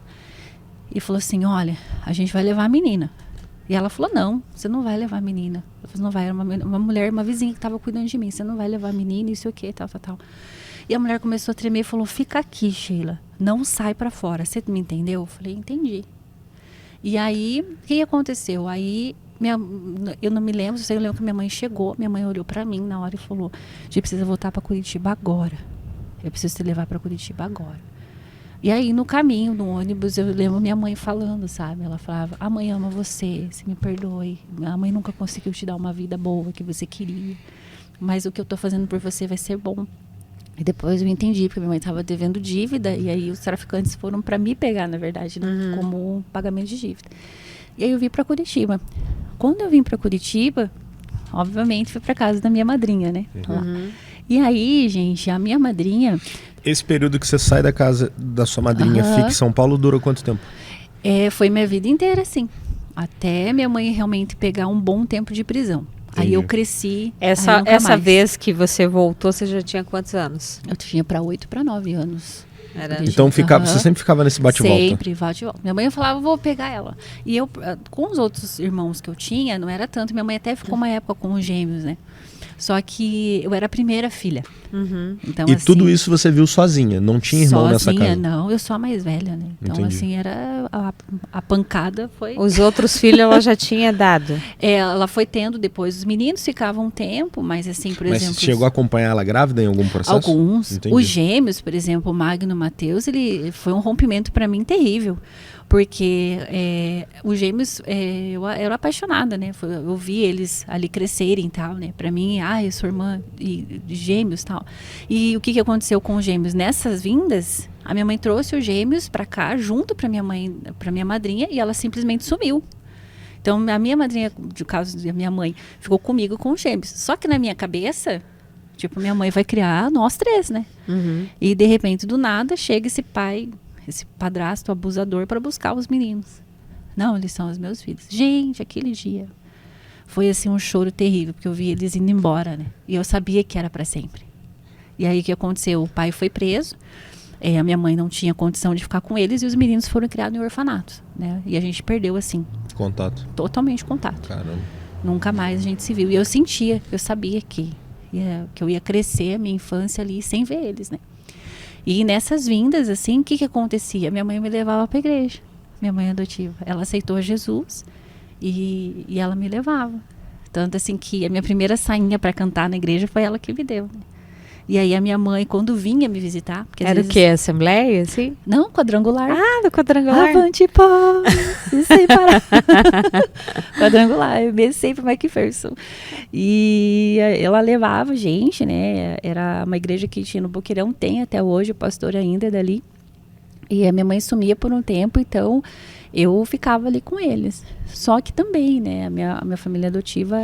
e falou assim, olha, a gente vai levar a menina. E ela falou, não, você não vai levar a menina. Eu falei, não vai, era uma mulher, uma vizinha que estava cuidando de mim. Você não vai levar a menina, isso o quê, tal. E a mulher começou a tremer e falou, fica aqui, Sheila, não sai pra fora. Você me entendeu? Eu falei, entendi. E aí, o que aconteceu? Aí, eu não me lembro, eu lembro que minha mãe chegou, minha mãe olhou pra mim na hora e falou, a gente precisa voltar pra Curitiba agora. Eu preciso te levar pra Curitiba agora. E aí, no caminho, no ônibus, eu lembro minha mãe falando, sabe? Ela falava, a mãe ama você, me perdoe. A mãe nunca conseguiu te dar uma vida boa que você queria. Mas o que eu tô fazendo por você vai ser bom. E depois eu entendi, porque minha mãe estava devendo dívida, e aí os traficantes foram para me pegar, na verdade, né? Como pagamento de dívida. E aí eu vim para Curitiba. Quando eu vim para Curitiba, obviamente fui para casa da minha madrinha, né? Lá. E aí, gente, a minha madrinha... Esse período que você sai da casa da sua madrinha, fica em São Paulo, dura quanto tempo? Foi minha vida inteira, assim. Até minha mãe realmente pegar um bom tempo de prisão. Aí eu cresci. Essa vez que você voltou, você já tinha quantos anos? Eu tinha para 8 para 9 anos. Então você sempre ficava nesse bate-volta? Sempre, bate-volta. Minha mãe falava, vou pegar ela. E eu, com os outros irmãos que eu tinha, não era tanto. Minha mãe até ficou uma época com os gêmeos, né? Só que eu era a primeira filha. Então, E assim, tudo isso você viu sozinha? Não tinha irmão nessa casa? Não, eu sou a mais velha, né? Então, Entendi. assim, era a pancada foi... Os outros filhos ela já tinha dado. Ela foi tendo depois, os meninos ficavam um tempo, mas assim, por Mas exemplo... você chegou a acompanhar ela grávida em algum processo? Alguns. Entendi. Os gêmeos, por exemplo, o Magno e o Mateus, ele foi um rompimento para mim terrível. Porque os gêmeos, eu era apaixonada, né? Eu vi eles ali crescerem e tal, né? Para mim, eu sou irmã de gêmeos e tal. E o que aconteceu com os gêmeos? Nessas vindas, a minha mãe trouxe os gêmeos para cá, junto para minha mãe, para minha madrinha, e ela simplesmente sumiu. Então, a minha madrinha, de caso da minha mãe, ficou comigo com os gêmeos. Só que na minha cabeça, tipo, minha mãe vai criar nós três, né? E de repente, do nada, chega esse pai, esse padrasto abusador para buscar os meninos. Não, eles são os meus filhos. Gente, aquele dia foi assim um choro terrível, porque eu vi eles indo embora, né? E eu sabia que era para sempre. E aí o que aconteceu? O pai foi preso, a minha mãe não tinha condição de ficar com eles e os meninos foram criados em orfanatos, né? E a gente perdeu, assim, totalmente contato. Caramba. Nunca mais a gente se viu. E eu sentia, eu sabia que eu ia crescer a minha infância ali sem ver eles, né? E nessas vindas, assim, o que acontecia? Minha mãe me levava para a igreja. Minha mãe adotiva. Ela aceitou Jesus e ela me levava. Tanto assim que a minha primeira sainha para cantar na igreja foi ela que me deu, né? E aí a minha mãe, quando vinha me visitar... Porque Era o quê? Assembleia, assim? Não, quadrangular. Do quadrangular. Avante, pó, sem parar. Quadrangular, mesmo sempre McPherson. E ela levava gente, né? Era uma igreja que tinha no Boqueirão, tem até hoje, o pastor ainda é dali. E a minha mãe sumia por um tempo, então eu ficava ali com eles. Só que também, né? A minha família adotiva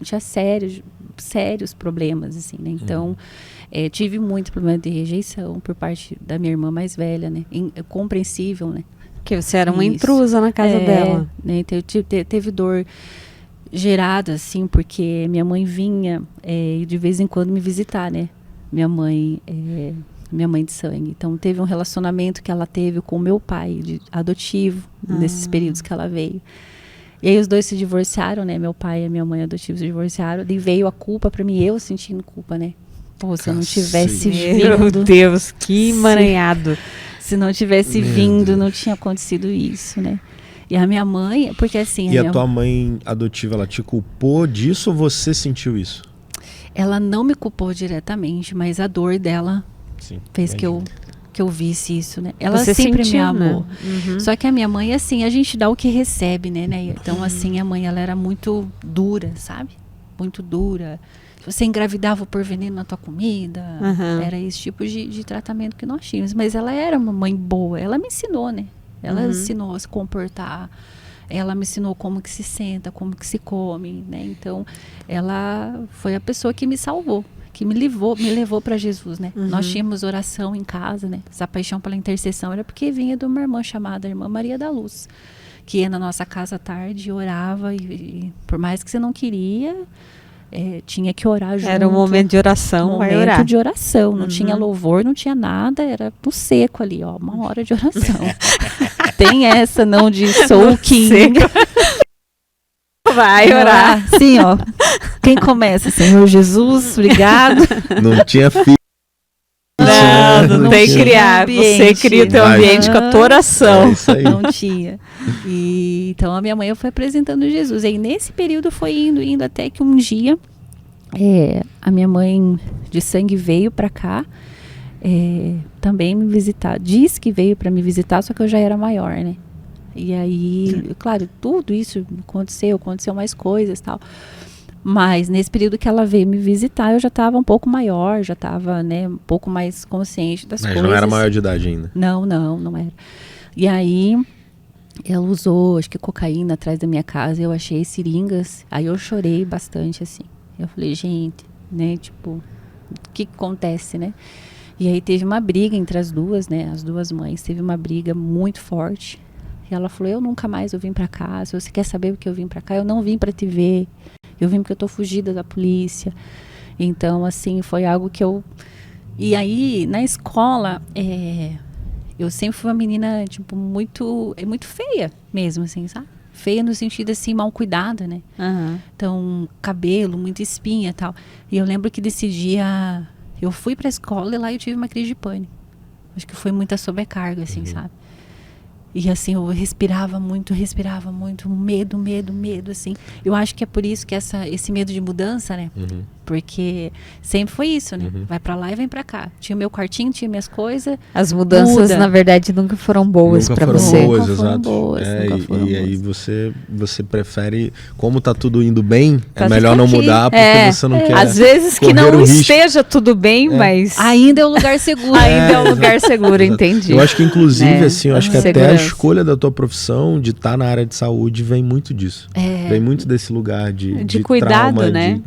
tinha sérios problemas, assim, né? Então, tive muito problema de rejeição por parte da minha irmã mais velha, né? Compreensível, né? Porque você era uma intrusa na casa dela. Né? Então, teve dor gerada, assim, porque minha mãe vinha de vez em quando me visitar, né? Minha mãe de sangue. Então, teve um relacionamento que ela teve com o meu pai adotivo, nesses períodos que ela veio. E aí os dois se divorciaram, né? Meu pai e a minha mãe adotiva se divorciaram. E veio a culpa pra mim, eu sentindo culpa, né? Pô, se eu não tivesse vindo... Meu Deus, que emaranhado. Se não tivesse vindo, não tinha acontecido isso, né? E a minha mãe, porque assim... E a tua mãe adotiva, ela te culpou disso ou você sentiu isso? Ela não me culpou diretamente, mas a dor dela fez que eu visse isso, né? Ela você sempre sentiu, me amou. Né? Só que a minha mãe, assim, a gente dá o que recebe, né? Então, assim, a mãe, ela era muito dura, sabe? Muito dura. Você engravidava por veneno na tua comida. Era esse tipo de tratamento que nós tínhamos. Mas ela era uma mãe boa. Ela me ensinou, né? Ela ensinou a se comportar. Ela me ensinou como que se senta, como que se come, né? Então, ela foi a pessoa que me salvou. Que me levou para Jesus, né? Nós tínhamos oração em casa, né? Essa paixão pela intercessão era porque vinha de uma irmã chamada Irmã Maria da Luz, que ia na nossa casa à tarde, orava e por mais que você não queria, tinha que orar junto. Era um momento de oração, vai orar. Momento de oração, não tinha louvor, não tinha nada, era no seco ali, ó, 1 hora de oração. Tem essa não de Soul King. Vai orar. Sim, ó. Quem começa? Senhor Jesus, obrigado. Não tinha filho. Não tem que criar. Você cria o teu ambiente com a tua oração. Isso aí. Não tinha. E, então a minha mãe foi apresentando Jesus. E aí nesse período foi indo até que um dia a minha mãe de sangue veio pra cá também me visitar. Diz que veio pra me visitar, só que eu já era maior, né? E aí, claro, tudo isso aconteceu mais coisas e tal. Mas nesse período que ela veio me visitar, eu já estava um pouco maior, já estava, né, um pouco mais consciente das coisas. Mas não era maior de idade ainda? Não era. E aí, ela usou, acho que cocaína atrás da minha casa, eu achei seringas, aí eu chorei bastante, assim. Eu falei, gente, né, tipo, o que acontece, né? E aí teve uma briga entre as duas, né, as duas mães, teve uma briga muito forte. E ela falou, eu nunca mais vim pra cá, se você quer saber por que eu vim pra cá, eu não vim pra te ver, eu vim porque eu tô fugida da polícia. Então, assim, foi algo que eu... E aí, na escola, eu sempre fui uma menina, tipo, muito feia mesmo, assim, sabe? feia no sentido assim, mal cuidada, né? Uhum. Então, cabelo, muita espinha e tal. E eu lembro que desse dia, eu fui pra escola e lá eu tive uma crise de pânico. Acho que foi muita sobrecarga, assim, sabe? E assim, eu respirava muito, medo, assim. Eu acho que é por isso que esse medo de mudança, né? Porque sempre foi isso, né? Vai pra lá e vem pra cá. Tinha meu quartinho, tinha minhas coisas. As mudanças, na verdade, nunca foram boas pra você. Nunca foram boas, Nunca exato. foram boas. Aí você prefere, como tá tudo indo bem, Tá é melhor não aqui. mudar, porque você não quer. Às vezes que correr não o risco. esteja tudo bem, mas Ainda é um lugar seguro. ainda é um lugar seguro, Exato. entendi. Eu acho que, inclusive, É, assim, eu acho que até a segurança. escolha da tua profissão, de estar na área de saúde, vem muito disso. Vem muito desse lugar de cuidado, trauma, né?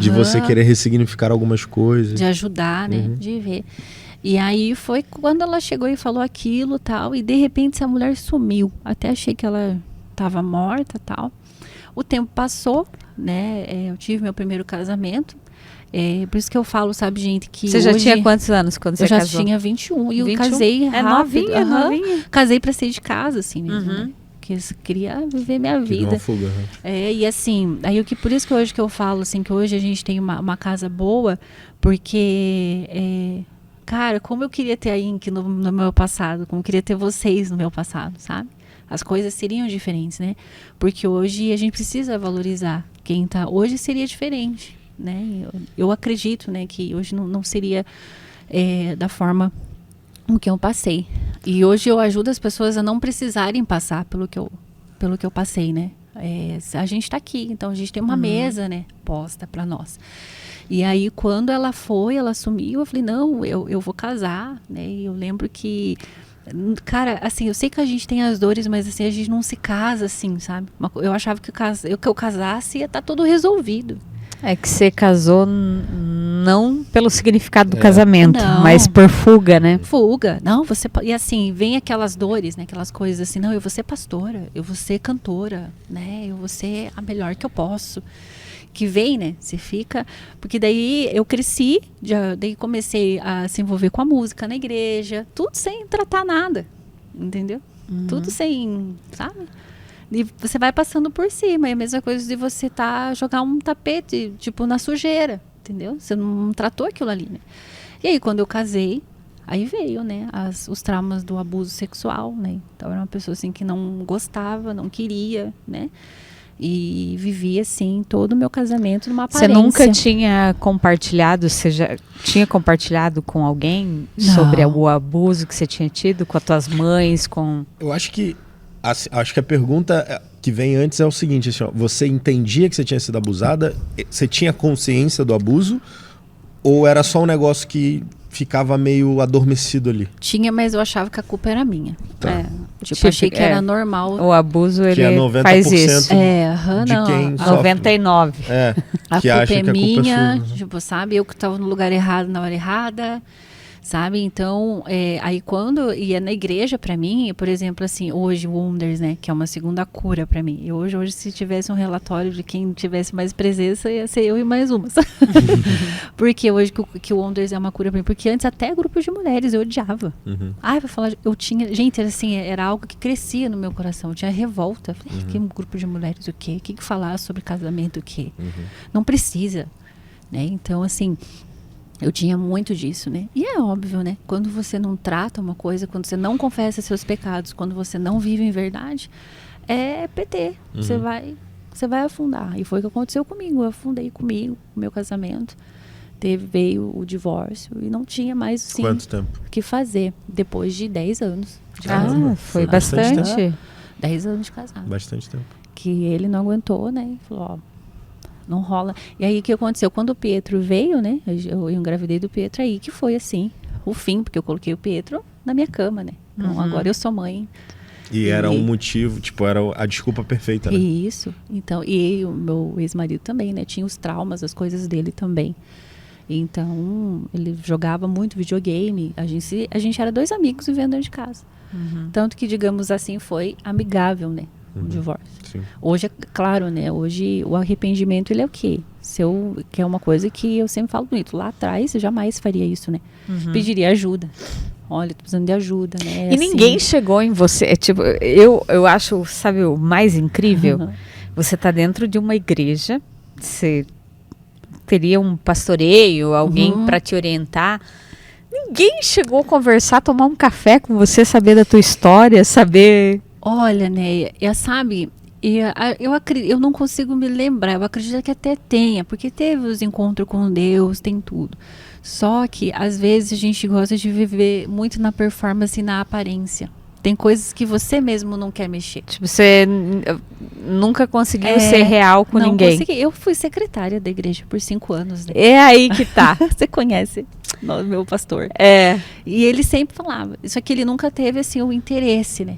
De você querer ressignificar algumas coisas. De ajudar, né? De ver. E aí foi quando ela chegou e falou aquilo tal, e de repente essa mulher sumiu. Até achei que ela estava morta tal. O tempo passou, né? Eu tive meu primeiro casamento. Por isso que eu falo, sabe, gente, que Você já tinha quantos anos quando você eu já casou? tinha 21 e eu 21? casei rápido. Novinha. Casei pra sair de casa, assim mesmo, né? Porque eu queria viver minha Que vida. uma fuga. E assim, aí por isso que hoje que eu falo, assim, que hoje a gente tem uma casa boa, porque, cara, como eu queria ter a Inc no meu passado, como eu queria ter vocês no meu passado, sabe? As coisas seriam diferentes, né? Porque hoje a gente precisa valorizar quem tá. Hoje seria diferente, né? Eu acredito, né, que hoje não seria da forma com que eu passei. E hoje eu ajudo as pessoas a não precisarem passar pelo que eu passei, né? A gente tá aqui, então a gente tem uma mesa, né, posta para nós. E aí quando ela sumiu, eu falei, não, eu vou casar, né? E eu lembro que, cara, assim, eu sei que a gente tem as dores, mas assim, a gente não se casa assim, sabe? Eu achava que eu casasse ia estar tudo resolvido. É que você casou não pelo significado do casamento, Não. mas por fuga, né? Fuga. Não, e assim, vem aquelas dores, né? Aquelas coisas assim, não, eu vou ser pastora, eu vou ser cantora, né? Eu vou ser a melhor que eu posso. Que vem, né? Você fica... Porque daí eu cresci, daí comecei a se envolver com a música na igreja, tudo sem tratar nada, entendeu? Tudo sem, sabe? E você vai passando por cima. É a mesma coisa de você jogar um tapete, tipo, na sujeira, entendeu? Você não tratou aquilo ali, né? E aí, quando eu casei, aí veio, né? Os traumas do abuso sexual, né? Então, eu era uma pessoa, assim, que não gostava, não queria, né? E vivia, assim, todo o meu casamento numa aparência. Você nunca tinha compartilhado, você já tinha compartilhado com alguém Não. sobre o abuso que você tinha tido com as tuas mães, com... Eu acho que a pergunta que vem antes é o seguinte, assim, ó, você entendia que você tinha sido abusada? Você tinha consciência do abuso? Ou era só um negócio que ficava meio adormecido ali? Tinha, mas eu achava que a culpa era minha. Tá. Tipo, achei que era normal. O abuso, ele Que é 90% faz isso. de não. quem sofre. 99. A que culpa acha é que a culpa minha, é sua. tipo, sabe? Eu que estava no lugar errado na hora errada, sabe? Então, aí quando ia na igreja, pra mim, por exemplo, assim, hoje o Wonders, né? Que é uma segunda cura pra mim. E hoje, se tivesse um relatório de quem tivesse mais presença, ia ser eu e mais uma. Porque hoje que o Wonders é uma cura pra mim. Porque antes até grupo de mulheres eu odiava. Ai, vou falar, eu tinha... Gente, assim, era algo que crescia no meu coração. Eu tinha revolta. Falei, que um grupo de mulheres o quê? O que falar sobre casamento o quê? Não precisa, né? Então, assim... Eu tinha muito disso, né? E é óbvio, né? Quando você não trata uma coisa, quando você não confessa seus pecados, quando você não vive em verdade, é PT. Você vai afundar. E foi o que aconteceu comigo. Eu afundei comigo, o meu casamento. Veio o divórcio e não tinha mais, assim, Quanto tempo? o que fazer. Depois de 10 anos de Caramba, Foi bastante bastante. 10 anos de casado. Bastante tempo. Que ele não aguentou, né? E falou, ó, não rola. E aí o que aconteceu? Quando o Pietro veio, né? Eu engravidei do Pietro, aí que foi assim, o fim, porque eu coloquei o Pietro na minha cama, né? Então agora eu sou mãe. E era um motivo, tipo, era a desculpa perfeita, né? Isso. Então, e o meu ex-marido também, né? Tinha os traumas, as coisas dele também. Então, ele jogava muito videogame. A gente era 2 amigos vivendo dentro de casa. Tanto que, digamos assim, foi amigável, né? O divórcio. Sim. Hoje, é claro, né? Hoje o arrependimento, ele é o quê? Que é uma coisa que eu sempre falo bonito. Lá atrás, eu jamais faria isso, né? Pediria ajuda. olha, tô precisando de ajuda, né? E ninguém chegou em você, tipo, eu acho, sabe, o mais incrível? Você tá dentro de uma igreja, você teria um pastoreio, alguém para te orientar. Ninguém chegou a conversar, tomar um café com você, saber da tua história, saber... Olha, né, sabe, eu não consigo me lembrar, eu acredito que até tenha, porque teve os encontros com Deus, tem tudo. Só que, às vezes, a gente gosta de viver muito na performance e na aparência. Tem coisas que você mesmo não quer mexer. Tipo, você nunca conseguiu ser real com ninguém. Consegui. Eu fui secretária da igreja por 5 anos. Né? É aí que tá. Você conhece o meu pastor. É. E ele sempre falava. Só que ele nunca teve, assim, o interesse, né?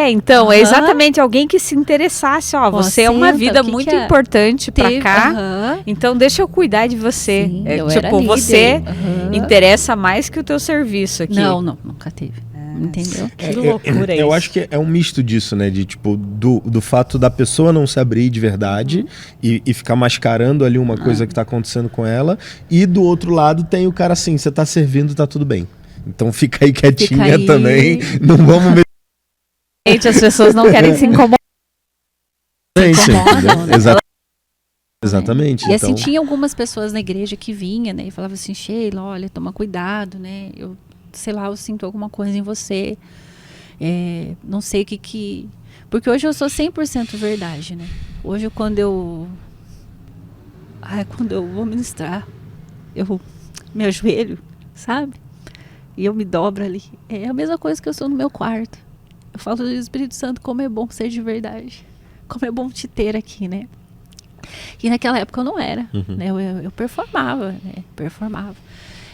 Então, é exatamente alguém que se interessasse. Ó, você é uma vida muito importante pra cá. Então, deixa eu cuidar de você. Sim, tipo, você interessa mais que o teu serviço aqui. Não, nunca teve. Entendeu? Que loucura isso. Eu acho que é um misto disso, né? De tipo, do fato da pessoa não se abrir de verdade e ficar mascarando ali uma coisa que tá acontecendo com ela. E do outro lado tem o cara assim, você tá servindo, tá tudo bem. Então fica aí quietinha também. Não vamos ver. As pessoas não querem se incomodar. Exatamente. E assim, tinha algumas pessoas na igreja que vinham, né? E falavam assim, Sheila, olha, toma cuidado, né? Sei lá, eu sinto alguma coisa em você. Não sei o que... Porque hoje eu sou 100% verdade, né? Hoje, quando eu vou ministrar, eu me ajoelho, sabe? E eu me dobro ali. É a mesma coisa que eu sou no meu quarto. Eu falo do Espírito Santo, como é bom ser de verdade. Como é bom te ter aqui, né? E naquela época eu não era, né? Eu performava, né? Performava.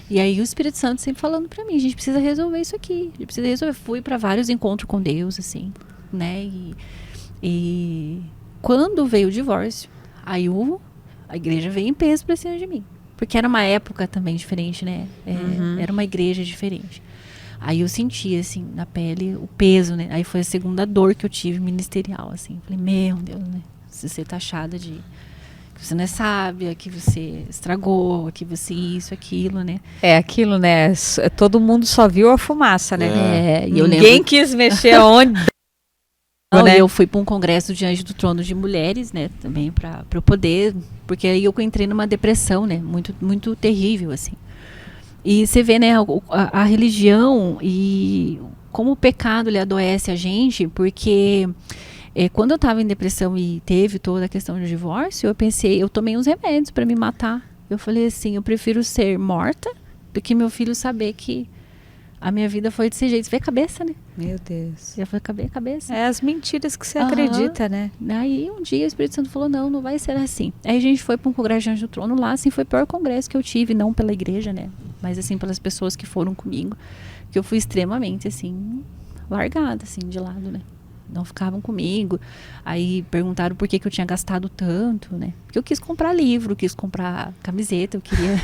E aí o Espírito Santo sempre falando pra mim, a gente precisa resolver isso aqui. A gente precisa resolver. Fui pra vários encontros com Deus, assim, né? E quando veio o divórcio, aí a igreja veio em peso pra cima de mim. Porque era uma época também diferente, né? Era uma igreja diferente. Aí eu senti, assim, na pele o peso, né? Aí foi a segunda dor que eu tive ministerial, assim. Falei, meu Deus, né? Se ser taxada de... que você não é sábia, que você estragou, que você isso, aquilo, né? É aquilo, né? Todo mundo só viu a fumaça, né? E eu Ninguém quis mexer aonde... Né? Eu fui para um congresso diante do trono de mulheres, né? Também para eu poder... Porque aí eu entrei numa depressão, né? Muito, muito terrível, assim. E você vê, né, a religião e como o pecado ele adoece a gente, porque quando eu estava em depressão e teve toda a questão do divórcio, eu tomei uns remédios para me matar. Eu falei assim, eu prefiro ser morta do que meu filho saber que a minha vida foi desse jeito. Você vê a cabeça, né? Meu Deus. Eu falei, cabeça. É as mentiras que você acredita, né? Aí um dia o Espírito Santo falou, não vai ser assim. Aí a gente foi para um congresso diante do trono lá, assim, foi o pior congresso que eu tive, não pela igreja, né? Mas assim, pelas pessoas que foram comigo. Que eu fui extremamente, assim, largada, assim, de lado, né? Não ficavam comigo. Aí perguntaram por que eu tinha gastado tanto, né? Porque eu quis comprar livro, quis comprar camiseta, eu queria...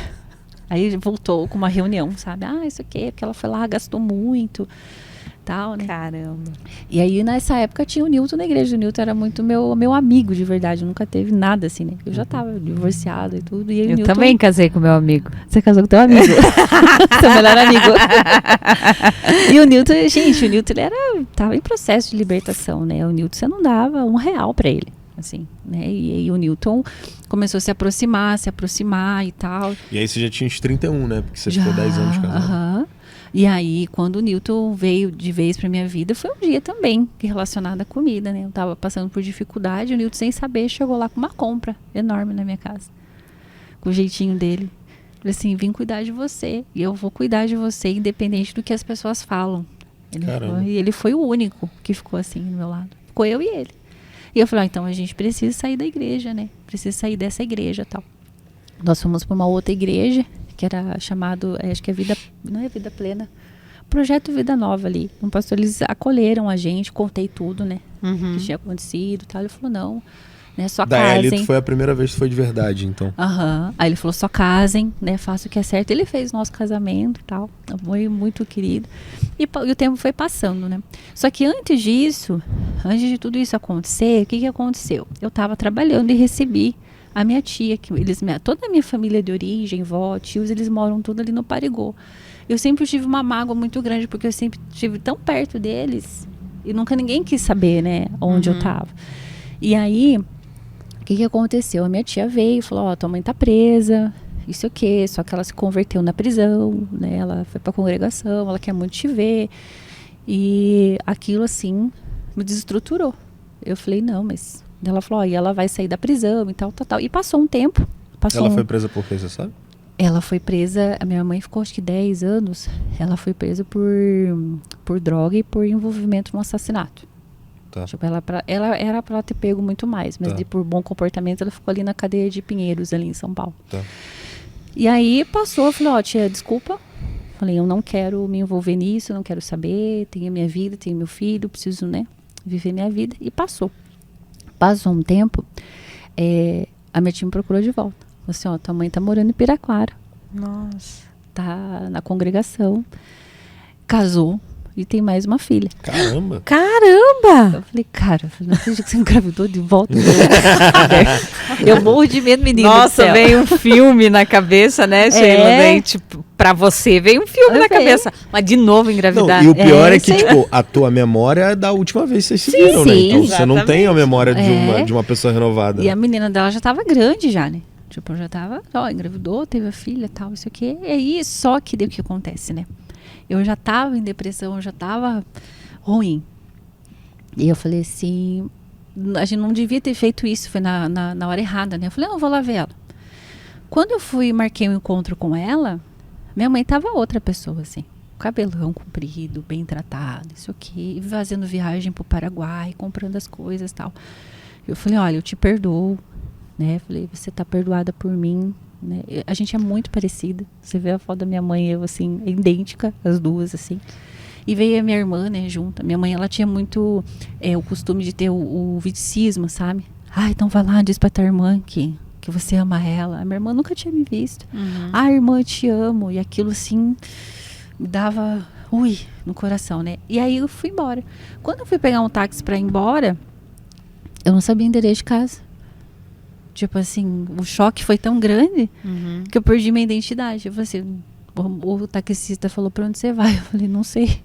Aí voltou com uma reunião, sabe? Isso aqui é porque ela foi lá, gastou muito, tal, né? Caramba. E aí, nessa época, tinha o Newton na igreja. O Newton era muito meu amigo, de verdade. Nunca teve nada assim, né? Eu já tava divorciada e tudo. E aí, eu Newton... também casei com meu amigo. Você casou com teu amigo? Seu melhor amigo. E o Newton, gente, o Newton, ele tava em processo de libertação, né? O Newton, você não dava R$1 pra ele. Assim, né? E aí o Newton começou a se aproximar e tal. E aí você já tinha uns 31, né? Porque você ficou 10 anos casado. E aí, quando o Newton veio de vez pra minha vida, foi um dia também relacionado à comida, né? Eu tava passando por dificuldade, o Newton, sem saber, chegou lá com uma compra enorme na minha casa. Com o jeitinho dele. Falei assim, vim cuidar de você. E eu vou cuidar de você, independente do que as pessoas falam. Ele foi o único que ficou assim do meu lado. Ficou eu e ele. E eu falei, então a gente precisa sair da igreja, né? Precisa sair dessa igreja e tal. Nós fomos para uma outra igreja, que era chamado, acho que não é Vida Plena, Projeto Vida Nova ali. Um pastor, eles acolheram a gente, contei tudo, né? O que tinha acontecido e tal. Ele falou, não, né? Só casem. Daí foi a primeira vez que foi de verdade, então. Aí ele falou, só casem, né? Faça o que é certo. Ele fez nosso casamento e tal. Foi muito querido. E o tempo foi passando, né? Só que antes disso, antes de tudo isso acontecer, o que aconteceu? Eu estava trabalhando e recebi a minha tia, toda a minha família de origem, vó, tios, eles moram tudo ali no Parigô. eu sempre tive uma mágoa muito grande, porque eu sempre estive tão perto deles e nunca ninguém quis saber, né, onde eu tava. E aí, o que aconteceu? A minha tia veio e falou, tua mãe tá presa, isso o quê? Só que ela se converteu na prisão, né, ela foi pra congregação, ela quer muito te ver. E aquilo, assim, me desestruturou. Eu falei, não, mas... Ela falou, e ela vai sair da prisão e tal. E passou um tempo. Ela foi presa por quê, você sabe? Ela foi presa, a minha mãe ficou acho que 10 anos, ela foi presa por droga e por envolvimento no assassinato. Tá. Tipo, ela era pra ela ter pego muito mais, mas por bom comportamento ela ficou ali na cadeia de Pinheiros, ali em São Paulo. Tá. E aí passou, eu falei, tia, desculpa. Falei, eu não quero me envolver nisso, não quero saber, tenho a minha vida, tenho meu filho, preciso, né, viver minha vida. E passou. Passou um tempo, a minha tia me procurou de volta. Falou assim, tua mãe tá morando em Piraquara. Nossa. Tá na congregação, casou e tem mais uma filha. Caramba! Caramba! Eu falei, cara, não acredito que você engravidou de volta. Eu morro de medo, menina. Nossa, veio um filme na cabeça, né, Sheila? Daí, tipo, pra você veio um filme na cabeça. Mas de novo engravidar. Não, e o pior é que, tipo, a tua memória é da última vez que vocês se viram, né? Então você não tem a memória de uma pessoa renovada. E a menina dela já tava grande já, né? Tipo, já tava, engravidou, teve a filha e tal, isso aqui. E aí, só que daí o que acontece, né? Eu já tava em depressão, eu já tava ruim. E eu falei assim, a gente não devia ter feito isso, foi na hora errada, né? Eu falei, não, eu vou lá ver ela. Quando eu fui, marquei um encontro com ela, minha mãe tava outra pessoa, assim. Cabelão comprido, bem tratado, isso aqui. Fazendo viagem pro Paraguai, comprando as coisas e tal. Eu falei, olha, eu te perdoo. Né? Falei, você tá perdoada por mim, né? A gente é muito parecida. Você vê a foto da minha mãe e eu, assim, é idêntica, as duas, assim. E veio a minha irmã, né, junto. Minha mãe, ela tinha muito o costume de ter o viticismo, sabe? Então vai lá, diz pra tua irmã que você ama ela. A minha irmã nunca tinha me visto. Irmã, eu te amo. E aquilo, assim, me dava, no coração, né? E aí eu fui embora. Quando eu fui pegar um táxi pra ir embora, eu não sabia o endereço de casa. Tipo assim, o choque foi tão grande que eu perdi minha identidade. Eu falei assim, o taxista falou, pra onde você vai? Eu falei, não sei.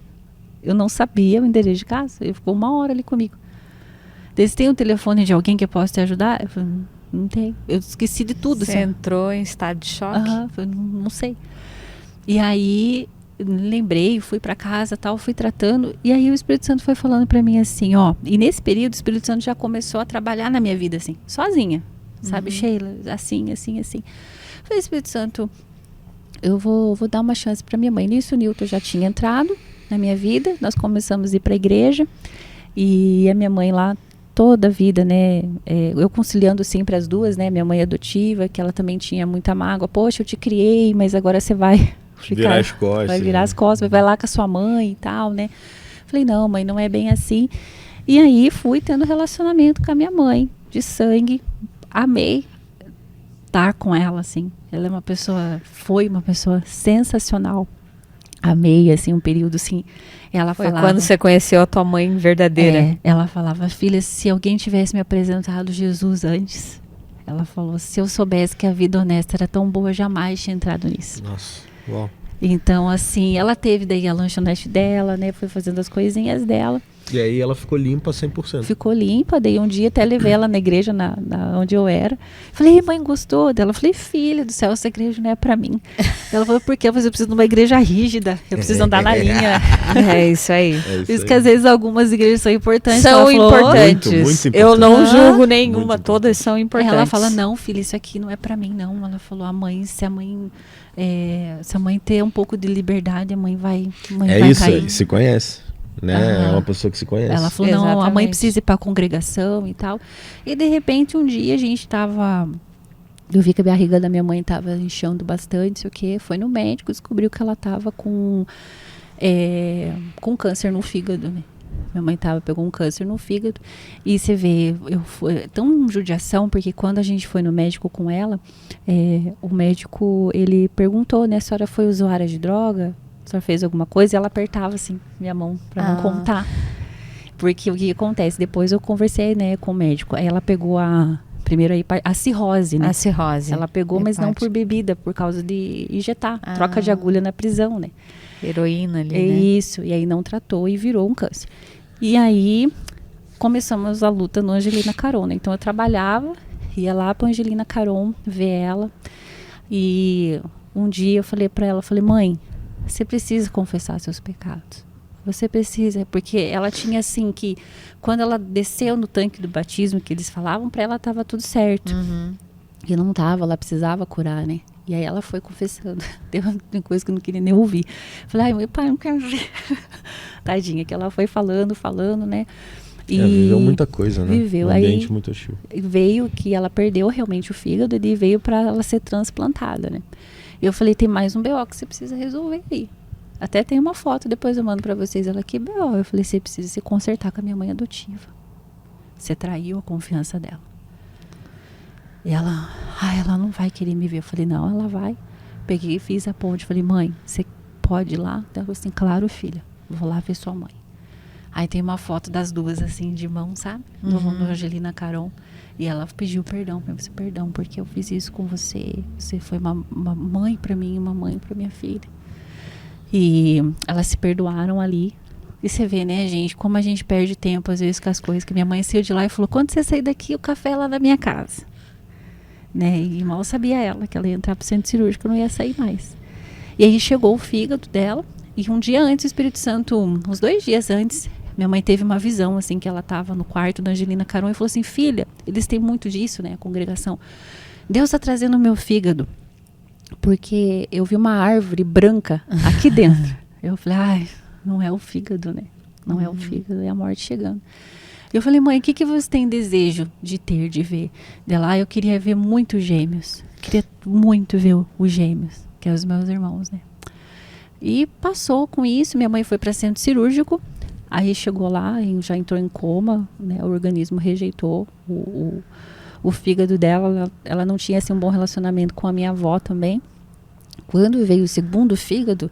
Eu não sabia o endereço de casa. Ele ficou 1 hora ali comigo. Daí, você tem o telefone de alguém que eu possa te ajudar? Eu falei, não tem. Eu esqueci de tudo. Você entrou em estado de choque? Eu falei, não sei. E aí, lembrei, fui pra casa, tal, fui tratando. E aí o Espírito Santo foi falando pra mim assim, e nesse período o Espírito Santo já começou a trabalhar na minha vida, assim, sozinha. Sabe, Sheila? Assim, assim, assim. Falei, Espírito Santo, eu vou dar uma chance para minha mãe. Nisso, o Newton já tinha entrado na minha vida. Nós começamos a ir para a igreja. E a minha mãe lá, toda a vida, né? Eu conciliando sempre as duas, né? Minha mãe adotiva, que ela também tinha muita mágoa. Poxa, eu te criei, mas agora você vai virar as costas. Vai virar as costas, vai lá com a sua mãe e tal, né? Falei, não, mãe, não é bem assim. E aí, fui tendo relacionamento com a minha mãe, de sangue. Amei estar com ela, assim. Ela foi uma pessoa sensacional. Amei, assim, um período, assim. Ela foi falava, quando você conheceu a tua mãe verdadeira. Ela falava, filha, se alguém tivesse me apresentado Jesus antes, ela falou, se eu soubesse que a vida honesta era tão boa, eu jamais tinha entrado nisso. Nossa, uau. Então, assim, ela teve daí a lanchonete dela, né? Foi fazendo as coisinhas dela. E aí ela ficou limpa 100%. Ficou limpa, daí um dia até levei ela na igreja, onde eu era. Falei, mãe, gostou dela? Falei, filha do céu, essa igreja não é pra mim. Ela falou, por quê? Eu preciso de uma igreja rígida, eu preciso andar na linha. É isso aí. Por isso que às vezes algumas igrejas são importantes. São importantes. Muito importante. Eu não julgo nenhuma, todas são importantes. Ela fala, não, filha, isso aqui não é pra mim, não. Ela falou, se a mãe ter um pouco de liberdade, a mãe vai isso, cair. Se conhece. Né? É uma pessoa que se conhece. Ela falou, não, a mãe precisa ir pra congregação e tal. E de repente um dia a gente tava, eu vi que a barriga da minha mãe tava inchando bastante, sei o que, foi no médico, descobriu que ela tava com câncer no fígado, né? Minha mãe pegou um câncer no fígado. E você vê, foi tão judiação, porque quando a gente foi no médico com ela, o médico, ele perguntou, né, a senhora foi usuária de droga? A senhora fez alguma coisa? E ela apertava, assim, minha mão, pra não contar. Porque o que acontece? Depois eu conversei, né, com o médico. Aí ela pegou Primeiro aí a cirrose, né? A cirrose. Ela pegou, mas não por bebida, por causa de injetar. Troca de agulha na prisão, né? Heroína ali, né? Isso. E aí não tratou e virou um câncer. E aí começamos a luta no Angelina Caron, né? Então eu trabalhava, ia lá pra Angelina Caron, ver ela. E um dia eu falei pra ela, mãe, você precisa confessar seus pecados. Você precisa, porque ela tinha assim que quando ela desceu no tanque do batismo, que eles falavam pra ela, tava tudo certo. E não tava, ela precisava curar, né? E aí ela foi confessando. Tem coisa que eu não queria nem ouvir. Falei, ai, meu pai, não quero ver. Tadinha, que ela foi falando, né? E viveu muita coisa, né? Viveu. Um ambiente muito hostil. Veio que ela perdeu realmente o fígado e veio pra ela ser transplantada, né? E eu falei, tem mais um BO que você precisa resolver aí. Até tem uma foto, depois eu mando pra vocês ela aqui, BO. Eu falei, você precisa se consertar com a minha mãe adotiva. Você traiu a confiança dela. E ela não vai querer me ver. Eu falei, não, ela vai. Peguei e fiz a ponte. Falei, mãe, você pode ir lá? Ela falou assim, claro, filha, vou lá ver sua mãe. Aí tem uma foto das duas, assim, de mão, sabe? No Angelina Caron. E ela pediu perdão, perdão, porque eu fiz isso com você. Você foi uma mãe pra mim, uma mãe pra minha filha. E elas se perdoaram ali. E você vê, né, gente, como a gente perde tempo, às vezes, com as coisas. Que minha mãe saiu de lá e falou, quando você sair daqui, o café é lá na minha casa. Né? E mal sabia ela que ela ia entrar pro centro cirúrgico, não ia sair mais. E aí chegou o fígado dela. E um dia antes, o Espírito Santo, uns 2 dias antes, minha mãe teve uma visão, assim, que ela estava no quarto da Angelina Caron e falou assim, filha, eles têm muito disso, né, a congregação. Deus está trazendo o meu fígado, porque eu vi uma árvore branca aqui dentro. Eu falei, ai, não é o fígado, né? Não é o fígado, é a morte chegando. Eu falei, mãe, o que você tem desejo de ter, de ver? Dela, eu queria ver muito gêmeos. Queria muito ver os gêmeos, que é os meus irmãos, né? E passou com isso, minha mãe foi para centro cirúrgico. Aí chegou lá e já entrou em coma, né? O organismo rejeitou o fígado dela. Ela não tinha assim, um bom relacionamento com a minha avó também. Quando veio o segundo fígado,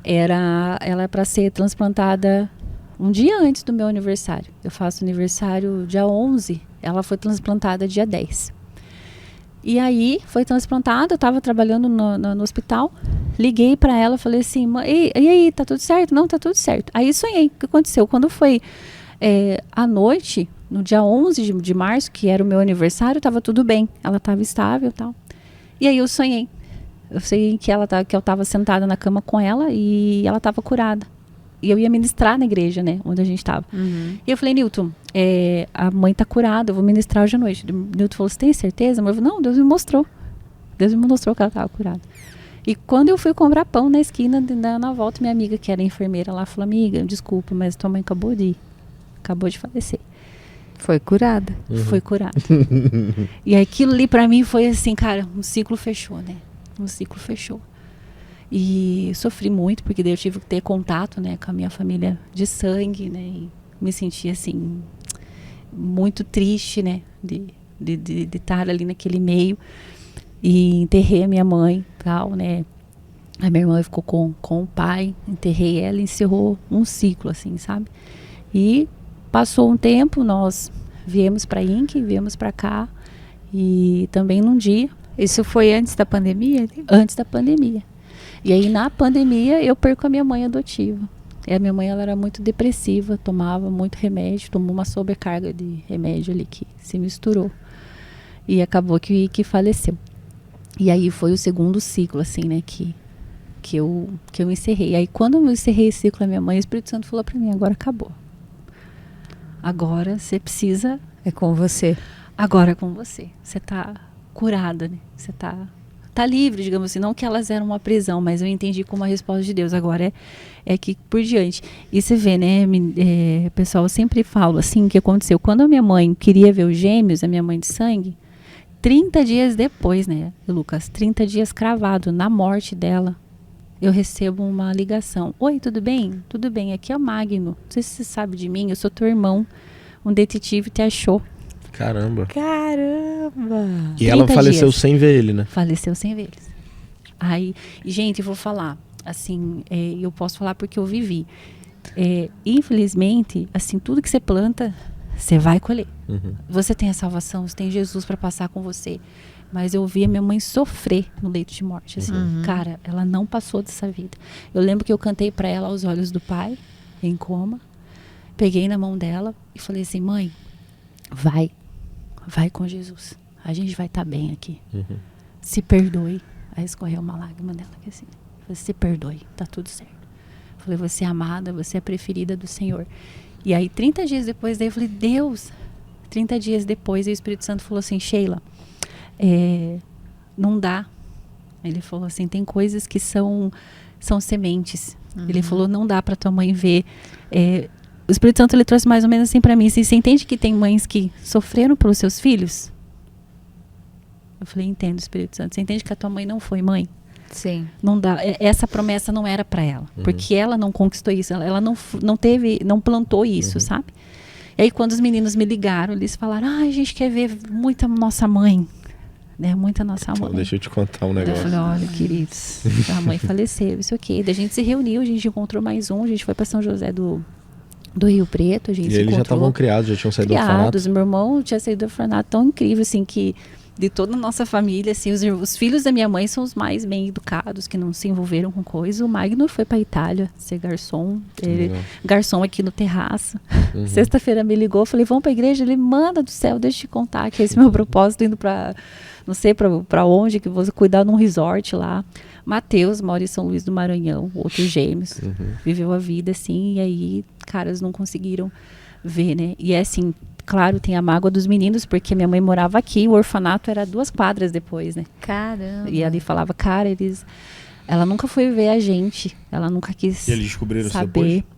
ela é para ser transplantada um dia antes do meu aniversário. Eu faço aniversário dia 11, ela foi transplantada dia 10. E aí foi transplantada, eu estava trabalhando no hospital, liguei para ela, falei assim, e aí, tá tudo certo? Não, tá tudo certo. Aí sonhei, o que aconteceu? Quando foi à noite, no dia 11 de março, que era o meu aniversário, estava tudo bem, ela estava estável e tal. E aí eu sonhei que eu estava sentada na cama com ela e ela estava curada. E eu ia ministrar na igreja, né, onde a gente estava. E eu falei, Nilton, a mãe tá curada, eu vou ministrar hoje à noite. O Nilton falou, você tem certeza? Eu falei, não, Deus me mostrou. Deus me mostrou que ela estava curada. E quando eu fui comprar pão na esquina, na volta, minha amiga, que era enfermeira lá, falou, amiga, desculpa, mas tua mãe acabou de falecer. Foi curada. Foi curada. E aquilo ali pra mim foi assim, cara, um ciclo fechou, né? Um ciclo fechou. E sofri muito, porque daí eu tive que ter contato, né, com a minha família de sangue, né, e me senti, assim, muito triste, né, de estar ali naquele meio. E enterrei a minha mãe, tal, né, a minha irmã ficou com o pai, enterrei ela e encerrou um ciclo, assim, sabe? E passou um tempo, nós viemos para INC, viemos para cá, e também num dia... Isso foi antes da pandemia? Antes da pandemia. E aí, na pandemia, eu perco a minha mãe adotiva. E a minha mãe, ela era muito depressiva, tomava muito remédio, tomou uma sobrecarga de remédio ali que se misturou. E acabou que faleceu. E aí foi o segundo ciclo, assim, né, que eu encerrei. Aí, quando eu encerrei esse ciclo da minha mãe, o Espírito Santo falou pra mim, agora acabou. Agora você precisa... É com você. Agora é com você. Você tá curada, né? Você tá livre, digamos assim. Não que elas eram uma prisão, mas eu entendi como a resposta de Deus. Agora é que por diante. E você vê, né, pessoal, eu sempre falo assim, o que aconteceu. Quando a minha mãe queria ver os gêmeos, a minha mãe de sangue, 30 dias depois, né, Lucas, 30 dias cravado na morte dela, eu recebo uma ligação. Oi, tudo bem? Tudo bem, aqui é o Magno. Não sei se você sabe de mim, eu sou teu irmão. Um detetive te achou. Caramba. E ela faleceu sem ver ele, né? Faleceu sem ver eles. Aí, gente, eu vou falar, assim, eu posso falar porque eu vivi. Infelizmente, assim, tudo que você planta, você vai colher. Uhum. Você tem a salvação, você tem Jesus para passar com você. Mas eu vi a minha mãe sofrer no leito de morte. Assim. Cara, ela não passou dessa vida. Eu lembro que eu cantei para ela aos olhos do pai, em coma. Peguei na mão dela e falei assim, mãe, vai com Jesus. A gente vai estar bem aqui. Uhum. Se perdoe. Aí escorreu uma lágrima dela, que assim, se perdoe, tá tudo certo. Falei, você é amada, você é a preferida do Senhor. E aí, 30 dias depois, daí eu falei, Deus, 30 dias depois, o Espírito Santo falou assim, Sheila, não dá. Ele falou assim, tem coisas que são sementes. Ele falou, não dá pra tua mãe ver. O Espírito Santo, ele trouxe mais ou menos assim pra mim, assim, você entende que tem mães que sofreram pelos seus filhos? Eu falei, entendo, Espírito Santo. Você entende que a tua mãe não foi mãe? Sim. Não dá. Essa promessa não era para ela. Porque ela não conquistou isso. Ela não plantou isso, sabe? E aí, quando os meninos me ligaram, eles falaram, a gente quer ver muito a nossa mãe. Né? Muito a nossa mãe. Então, deixa eu te contar um negócio. Eu falei, olha, queridos, a mãe faleceu, isso aqui. Daí a gente se reuniu, a gente encontrou mais um, a gente foi para São José do Rio Preto, a gente se eles já estavam criados, já tinham saído do orfanato? Meu irmão tinha saído do orfanato, tão incrível, assim, que de toda a nossa família, assim, os filhos da minha mãe são os mais bem educados, que não se envolveram com coisa. O Magno foi para Itália ser garçom, garçom aqui no terraço. Sexta-feira me ligou, falei, vamos para a igreja? Ele, manda do céu, deixa eu te contar, que esse é meu propósito, indo para, não sei para onde, que vou cuidar num resort lá. Mateus mora em São Luís do Maranhão, outros gêmeos, viveu a vida, assim, e aí, caras não conseguiram ver, né? E é assim, claro, tem a mágoa dos meninos, porque minha mãe morava aqui, o orfanato era 2 quadras depois, né? Caramba. E ela falava, cara, ela nunca foi ver a gente, ela nunca quis E eles descobriram saber. isso depois?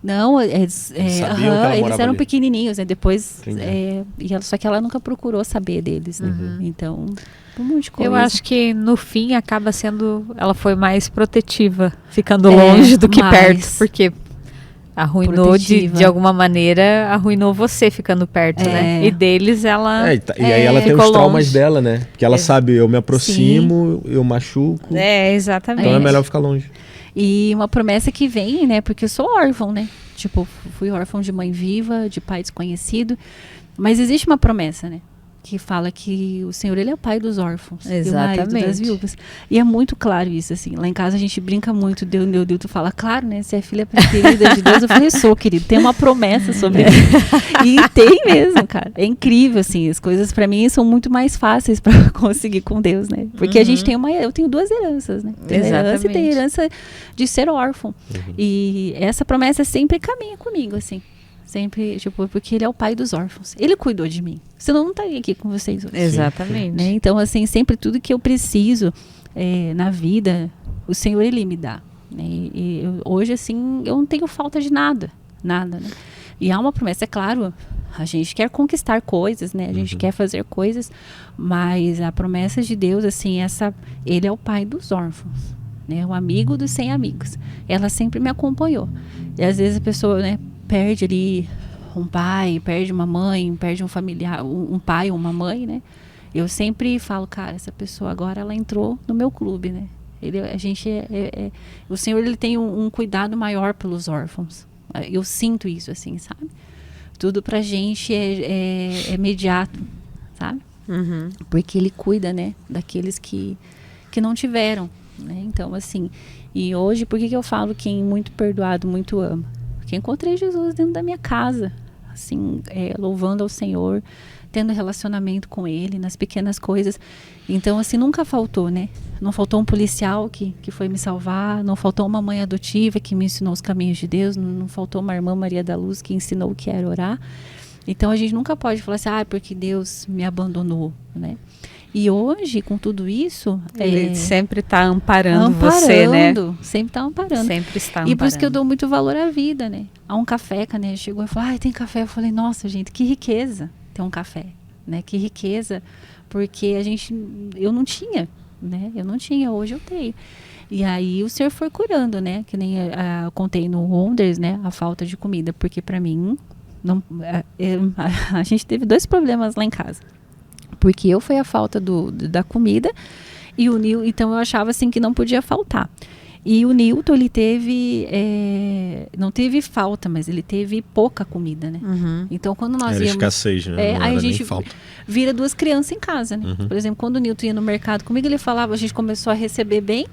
Não, eles eram ali? pequenininhos, né? Depois, só que ela nunca procurou saber deles, né? Então, um monte de coisa. Eu acho que no fim acaba sendo, ela foi mais protetiva, ficando longe do que perto, porque arruinou de alguma maneira, arruinou você ficando perto, né? E deles ela e aí ela tem os traumas longe. dela, né? Porque ela sabe, eu me aproximo, eu machuco. Exatamente. Então é melhor ficar longe. E uma promessa que vem, né? Porque eu sou órfão, né? Tipo, fui órfão de mãe viva, de pai desconhecido. Mas existe uma promessa, né? Que fala que o Senhor, ele é o pai dos órfãos. Exatamente. E o marido das viúvas. E é muito claro isso, assim. Lá em casa a gente brinca muito. Tu fala, claro, né? Você é filha preferida de Deus. Eu falei, sou, querido. Tem uma promessa sobre isso. E tem mesmo, cara. É incrível, assim. As coisas pra mim são muito mais fáceis pra conseguir com Deus, né? Porque a gente tem eu tenho 2 heranças, né? Tem herança e tem herança de ser órfão. E essa promessa sempre caminha comigo, assim. Sempre, tipo, porque ele é o pai dos órfãos. Ele cuidou de mim. Senão eu não estaria aqui com vocês hoje. Exatamente. Né? Então, assim, sempre tudo que eu preciso na vida, o Senhor, ele me dá. Né? E hoje, assim, eu não tenho falta de nada. Nada, né? E há uma promessa, é claro, a gente quer conquistar coisas, né? A gente quer fazer coisas, mas a promessa de Deus, assim, ele é o pai dos órfãos. Né? O amigo dos sem amigos. Ela sempre me acompanhou. E às vezes a pessoa, né? Perde ali um pai, perde uma mãe, perde um familiar, um pai ou uma mãe, né? Eu sempre falo, cara, essa pessoa agora ela entrou no meu clube, né? O Senhor, ele tem um cuidado maior pelos órfãos. Eu sinto isso, assim, sabe? Tudo pra gente é imediato, sabe? Porque ele cuida, né? Daqueles que não tiveram, né? Então, assim, e hoje, por que eu falo quem muito perdoado, muito ama? Porque encontrei Jesus dentro da minha casa, assim, louvando ao Senhor, tendo relacionamento com Ele, nas pequenas coisas. Então, assim, nunca faltou, né? Não faltou um policial que foi me salvar, não faltou uma mãe adotiva que me ensinou os caminhos de Deus, não faltou uma irmã Maria da Luz que ensinou o que era orar. Então, a gente nunca pode falar assim, porque Deus me abandonou, né? E hoje, com tudo isso... Ele sempre está amparando você, né? Sempre está amparando. Sempre está amparando. E por isso que eu dou muito valor à vida, né? Há um café, que a Né chegou e falou, tem café. Eu falei, nossa, gente, que riqueza ter um café, né? Que riqueza, porque eu não tinha, né? Eu não tinha, hoje eu tenho. E aí o Senhor foi curando, né? Que nem eu contei no Wonders, né? A falta de comida, porque para mim, a gente teve 2 problemas lá em casa. Porque eu fui a falta da comida e o Nil, então eu achava assim que não podia faltar. E o Newton, ele teve, não teve falta, mas ele teve pouca comida, né? Então, quando nós Era íamos... escassez, né? Não aí era a gente nem falta. vira 2 crianças em casa, né? Por exemplo, quando o Newton ia no mercado comigo, ele falava, a gente começou a receber bem,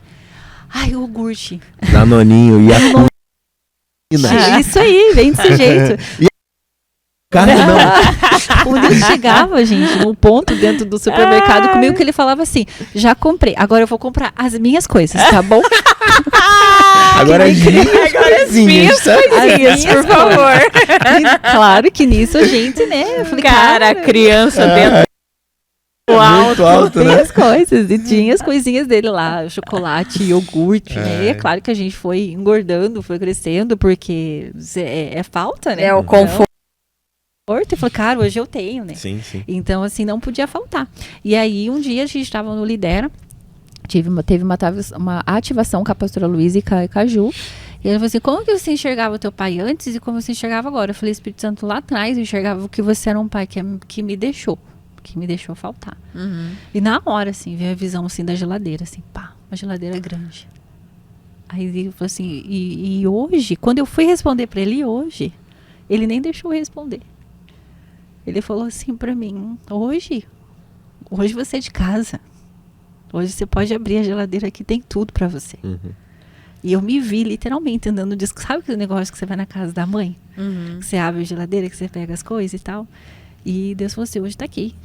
ai, iogurte. Danoninho e a Isso aí, vem desse jeito. carne não. O Nilson chegava, gente, num ponto dentro do supermercado comigo que ele falava assim, já comprei, agora eu vou comprar as minhas coisas, tá bom? Agora as minhas coisinhas, por favor. E, claro que nisso a gente, né? Eu falei, Cara, criança dentro muito alto, tem né? as coisas, e tinha as coisinhas dele lá, chocolate, iogurte, né? E é claro que a gente foi engordando, foi crescendo, porque é falta, né? É o conforto. E falei, cara, hoje eu tenho, né? Sim. Então, assim, não podia faltar. E aí, um dia a gente estava no Lidera, teve uma ativação com a pastora Luísa e com a Ju. E ele falou assim, como que você enxergava o teu pai antes e como você enxergava agora? Eu falei, Espírito Santo, lá atrás eu enxergava que você era um pai que me deixou faltar. E na hora, assim, veio a visão, assim, da geladeira, assim, pá, uma geladeira grande. Aí ele falou assim, e hoje, quando eu fui responder pra ele, hoje, ele nem deixou eu responder. Ele falou assim pra mim, hoje você é de casa. Hoje você pode abrir a geladeira aqui, tem tudo pra você. E eu me vi literalmente andando no disco. Sabe aquele negócio que você vai na casa da mãe? Que você abre a geladeira, que você pega as coisas e tal. E Deus falou assim, hoje tá aqui.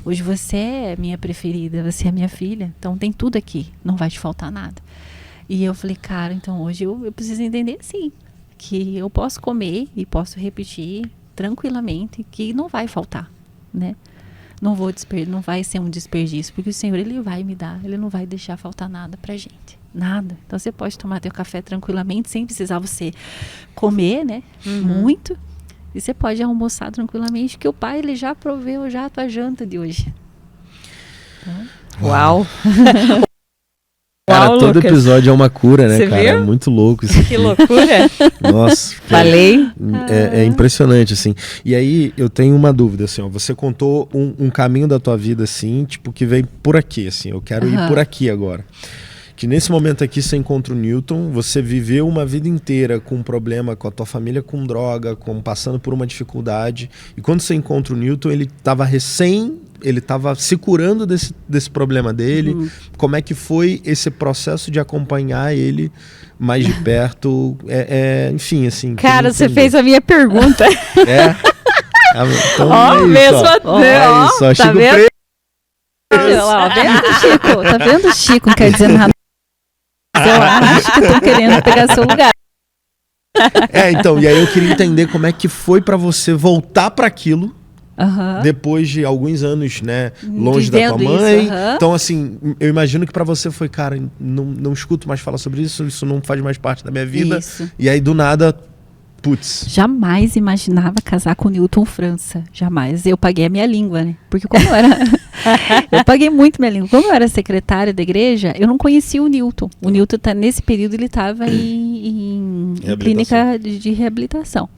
Hoje você é minha preferida, você é minha filha. Então tem tudo aqui, não vai te faltar nada. E eu falei, cara, então hoje eu preciso entender assim, que eu posso comer e posso repetir tranquilamente, que não vai faltar, né? Não vai ser um desperdício, porque o Senhor, Ele vai me dar, Ele não vai deixar faltar nada pra gente, nada. Então você pode tomar teu café tranquilamente, sem precisar você comer, né? Muito. E você pode almoçar tranquilamente, que o Pai, Ele já proveu já a tua janta de hoje. Então, Uau! Cara, Uau, todo Lucas. episódio é uma cura, né, Você cara? viu? É muito louco isso aqui. Que loucura! Nossa. Falei. É impressionante, assim. E aí, eu tenho uma dúvida, assim, ó. Você contou um caminho da tua vida, assim, tipo, que vem por aqui, assim. Eu quero ir por aqui agora. Que nesse momento aqui você encontra o Newton, você viveu uma vida inteira com um problema com a tua família, com droga, passando por uma dificuldade. E quando você encontra o Newton, ele estava se curando desse problema dele. Como é que foi esse processo de acompanhar ele mais de perto? Enfim, assim. Cara, você fez a minha pergunta. Então, Ó, mesmo só tá Chico vendo? Preto. olha lá, vendo, Chico? Tá vendo, Chico? Não quer dizer nada. Eu acho que eu tô querendo pegar seu lugar. Então, e aí eu queria entender como é que foi pra você voltar pra aquilo depois de alguns anos, né, longe da tua mãe. Então, assim, eu imagino que pra você foi, cara, não escuto mais falar sobre isso não faz mais parte da minha vida. Isso. E aí, do nada, putz. Jamais imaginava casar com o Newton França. Jamais. Eu paguei a minha língua, né? Porque como eu era... eu paguei muito minha língua. Como eu era secretária da igreja, eu não conhecia o Newton. O Newton, nesse período, ele estava em clínica de reabilitação.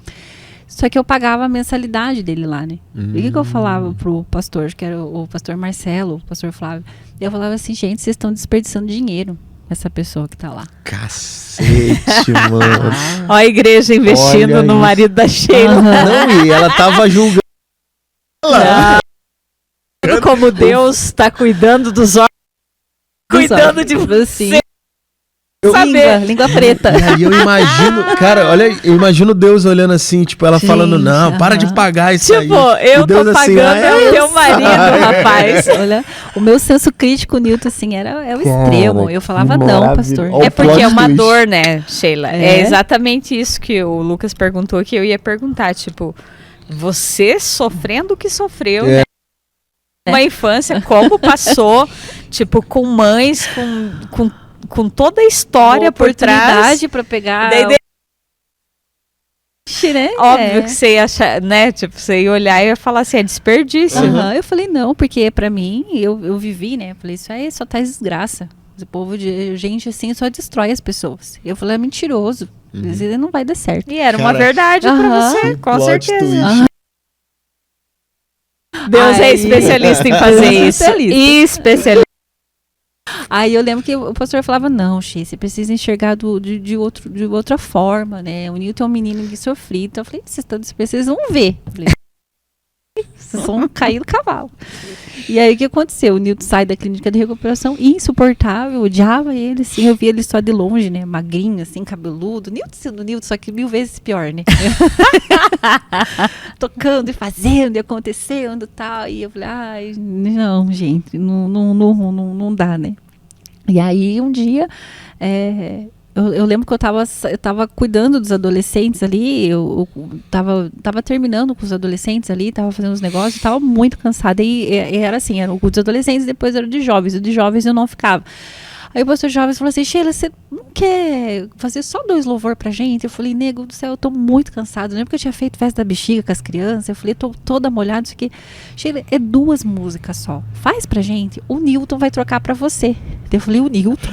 Só que eu pagava a mensalidade dele lá, né? E o que eu falava pro pastor, que era o pastor Marcelo, o pastor Flávio? Eu falava assim, gente, vocês estão desperdiçando dinheiro. Essa pessoa que tá lá. Cacete, mano. Ó a igreja investindo Olha no isso. marido da Sheila. Não, e ela tava julgando. Como Deus tá cuidando dos órgãos. Cuidando de você. saber. Língua preta. E aí eu imagino, cara, olha, eu imagino Deus olhando assim, tipo, ela falando, não, para de pagar isso aí. Tipo, eu E Deus tô assim, pagando o teu marido, rapaz. Olha, o meu senso crítico, Newton, assim, é o extremo. Eu falava, que não, maravilha. pastor. Ó, É porque plot é uma twist. dor, né, Sheila? É É. exatamente isso que o Lucas perguntou, que eu ia perguntar. Tipo, você sofrendo o que sofreu, É. né? Uma infância, como passou, tipo, com mães, com toda a história por trás. Oportunidade pra pegar... Daí, né? óbvio que você ia achar, né? Tipo, você ia olhar e ia falar assim, é desperdício. Aham, eu falei, não, porque pra mim, eu vivi, né? Eu falei, isso aí só traz desgraça. O povo de gente assim só destrói as pessoas. Eu falei, é mentiroso. Isso não vai dar certo. E era uma Cara, verdade pra aham. você, com Plot certeza. twist. Aham. Deus é Aí- especialista em fazer isso. Especialista. Especialista. Aí eu lembro que o pastor falava, não, Xê, você precisa enxergar de outra forma, né? O Newton é um menino que sofrido. Então eu falei, vocês precisam ver. Eu falei, vocês vão cair do cavalo. E aí o que aconteceu? O Newton sai da clínica de recuperação insuportável, eu odiava ele, assim, eu via ele só de longe, né? Magrinho, assim, cabeludo. Newton sendo Newton, só que 1000 vezes pior, né? Tocando e fazendo e acontecendo e tal. E eu falei, ai, não, gente, não dá, né? E aí um dia. Eu lembro que eu tava cuidando dos adolescentes ali, eu tava terminando com os adolescentes ali, tava fazendo os negócios, tava muito cansada. E era assim, era o dos adolescentes, depois era o de jovens. O de jovens eu não ficava. Aí o pastor de jovens falou assim, Sheila, você não quer fazer só 2 louvor pra gente? Eu falei, nego do céu, eu tô muito cansado. Lembra que eu tinha feito festa da bexiga com as crianças? Eu falei, tô toda molhada, isso aqui. Sheila, é 2 músicas só. Faz pra gente. O Newton vai trocar pra você. Eu falei, o Newton?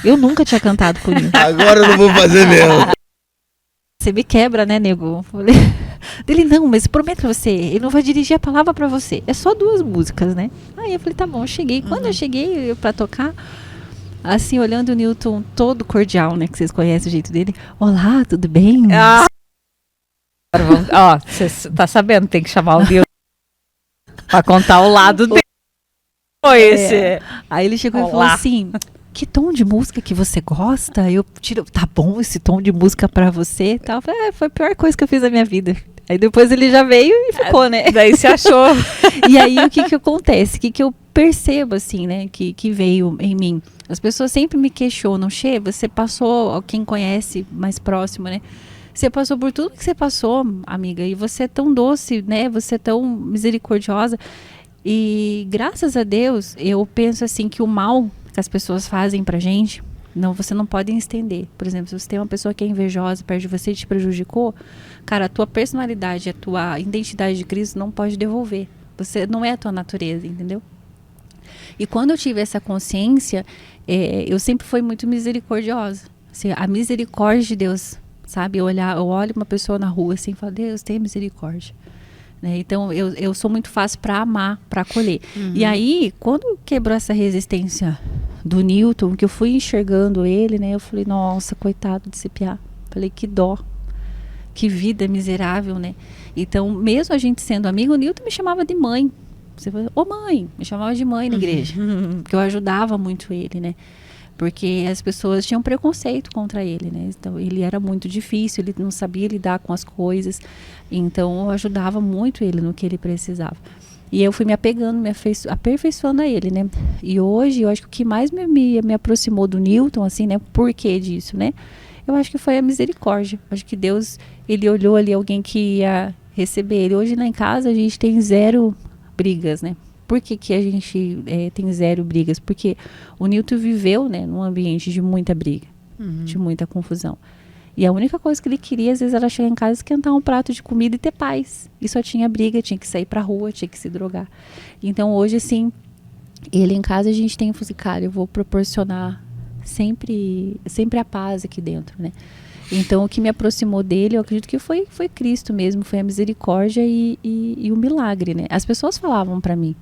Eu nunca tinha cantado com o Newton. Agora eu não vou fazer mesmo. Você me quebra, né, nego? Eu falei, dele, não, mas prometo pra você, ele não vai dirigir a palavra pra você. É só 2 músicas, né? Aí eu falei, tá bom, eu cheguei. Quando eu cheguei pra tocar, assim, olhando o Newton todo cordial, né? Que vocês conhecem o jeito dele. Olá, tudo bem? Ó, você tá sabendo, tem que chamar o Newton pra contar o lado dele. Foi esse. Aí ele chegou e falou assim, que tom de música que você gosta? Eu tiro, tá bom esse tom de música pra você e tal. Eu falei, foi a pior coisa que eu fiz na minha vida. Aí depois ele já veio e ficou, né? Daí se achou. E aí o que acontece? O que eu percebo, assim, né? Que veio em mim. As pessoas sempre me questionam, Xê, você passou, quem conhece mais próximo, né? Você passou por tudo que você passou, amiga, e você é tão doce, né? Você é tão misericordiosa. E graças a Deus, eu penso assim que o mal que as pessoas fazem pra gente, você não pode estender. Por exemplo, se você tem uma pessoa que é invejosa perto de você e te prejudicou, cara, a tua personalidade, a tua identidade de Cristo não pode devolver. Você não é a tua natureza, entendeu? E quando eu tive essa consciência, eu sempre fui muito misericordiosa. Assim, a misericórdia de Deus, sabe? Eu olho uma pessoa na rua assim e falo, Deus, tenha misericórdia. Né? Então, eu sou muito fácil para amar, para acolher. Uhum. E aí, quando quebrou essa resistência do Newton, que eu fui enxergando ele, né? Eu falei, nossa, coitado desse piá. Falei, que dó. Que vida miserável, né? Então, mesmo a gente sendo amigo, o Newton me chamava de mãe. Você falou, ô mãe, me chamava de mãe na igreja. Porque eu ajudava muito ele, né? Porque as pessoas tinham preconceito contra ele, né? Então, ele era muito difícil, ele não sabia lidar com as coisas. Então, eu ajudava muito ele no que ele precisava. E eu fui me apegando, aperfeiçoando a ele, né? E hoje, eu acho que o que mais me aproximou do Newton, assim, né? Por que disso, né? Eu acho que foi a misericórdia. Eu acho que Deus, ele olhou ali alguém que ia receber ele. Hoje, lá em casa, a gente tem 0 brigas, né? Por que a gente tem 0 brigas? Porque o Newton viveu, né, num ambiente de muita briga, de muita confusão. E a única coisa que ele queria, às vezes, era chegar em casa, esquentar um prato de comida e ter paz. E só tinha briga, tinha que sair pra rua, tinha que se drogar. Então, hoje, assim, ele em casa, a gente tem, assim, cara, eu vou proporcionar sempre a paz aqui dentro, né? Então, o que me aproximou dele, eu acredito que foi Cristo mesmo, foi a misericórdia e o milagre, né? As pessoas falavam pra mim,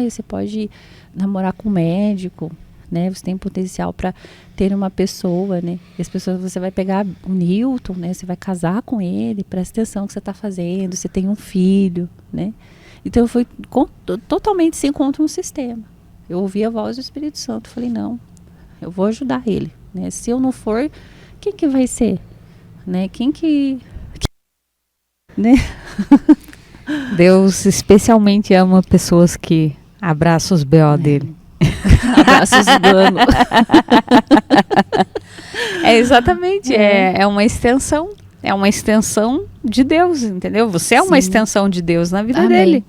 você pode namorar com um médico, né? Você tem potencial para ter uma pessoa, né? E as pessoas, você vai pegar o Newton, né? Você vai casar com ele, presta atenção no que você está fazendo, você tem um filho, né? Então eu fui totalmente sem contra um sistema. Eu ouvi a voz do Espírito Santo, falei, não, eu vou ajudar ele, né? Se eu não for, quem que vai ser? Né? Né? Deus especialmente ama pessoas que abraçam os B.O. dele. Abraços do ano. Exatamente, é uma extensão. É uma extensão de Deus, entendeu? Você é uma extensão de Deus na vida dele.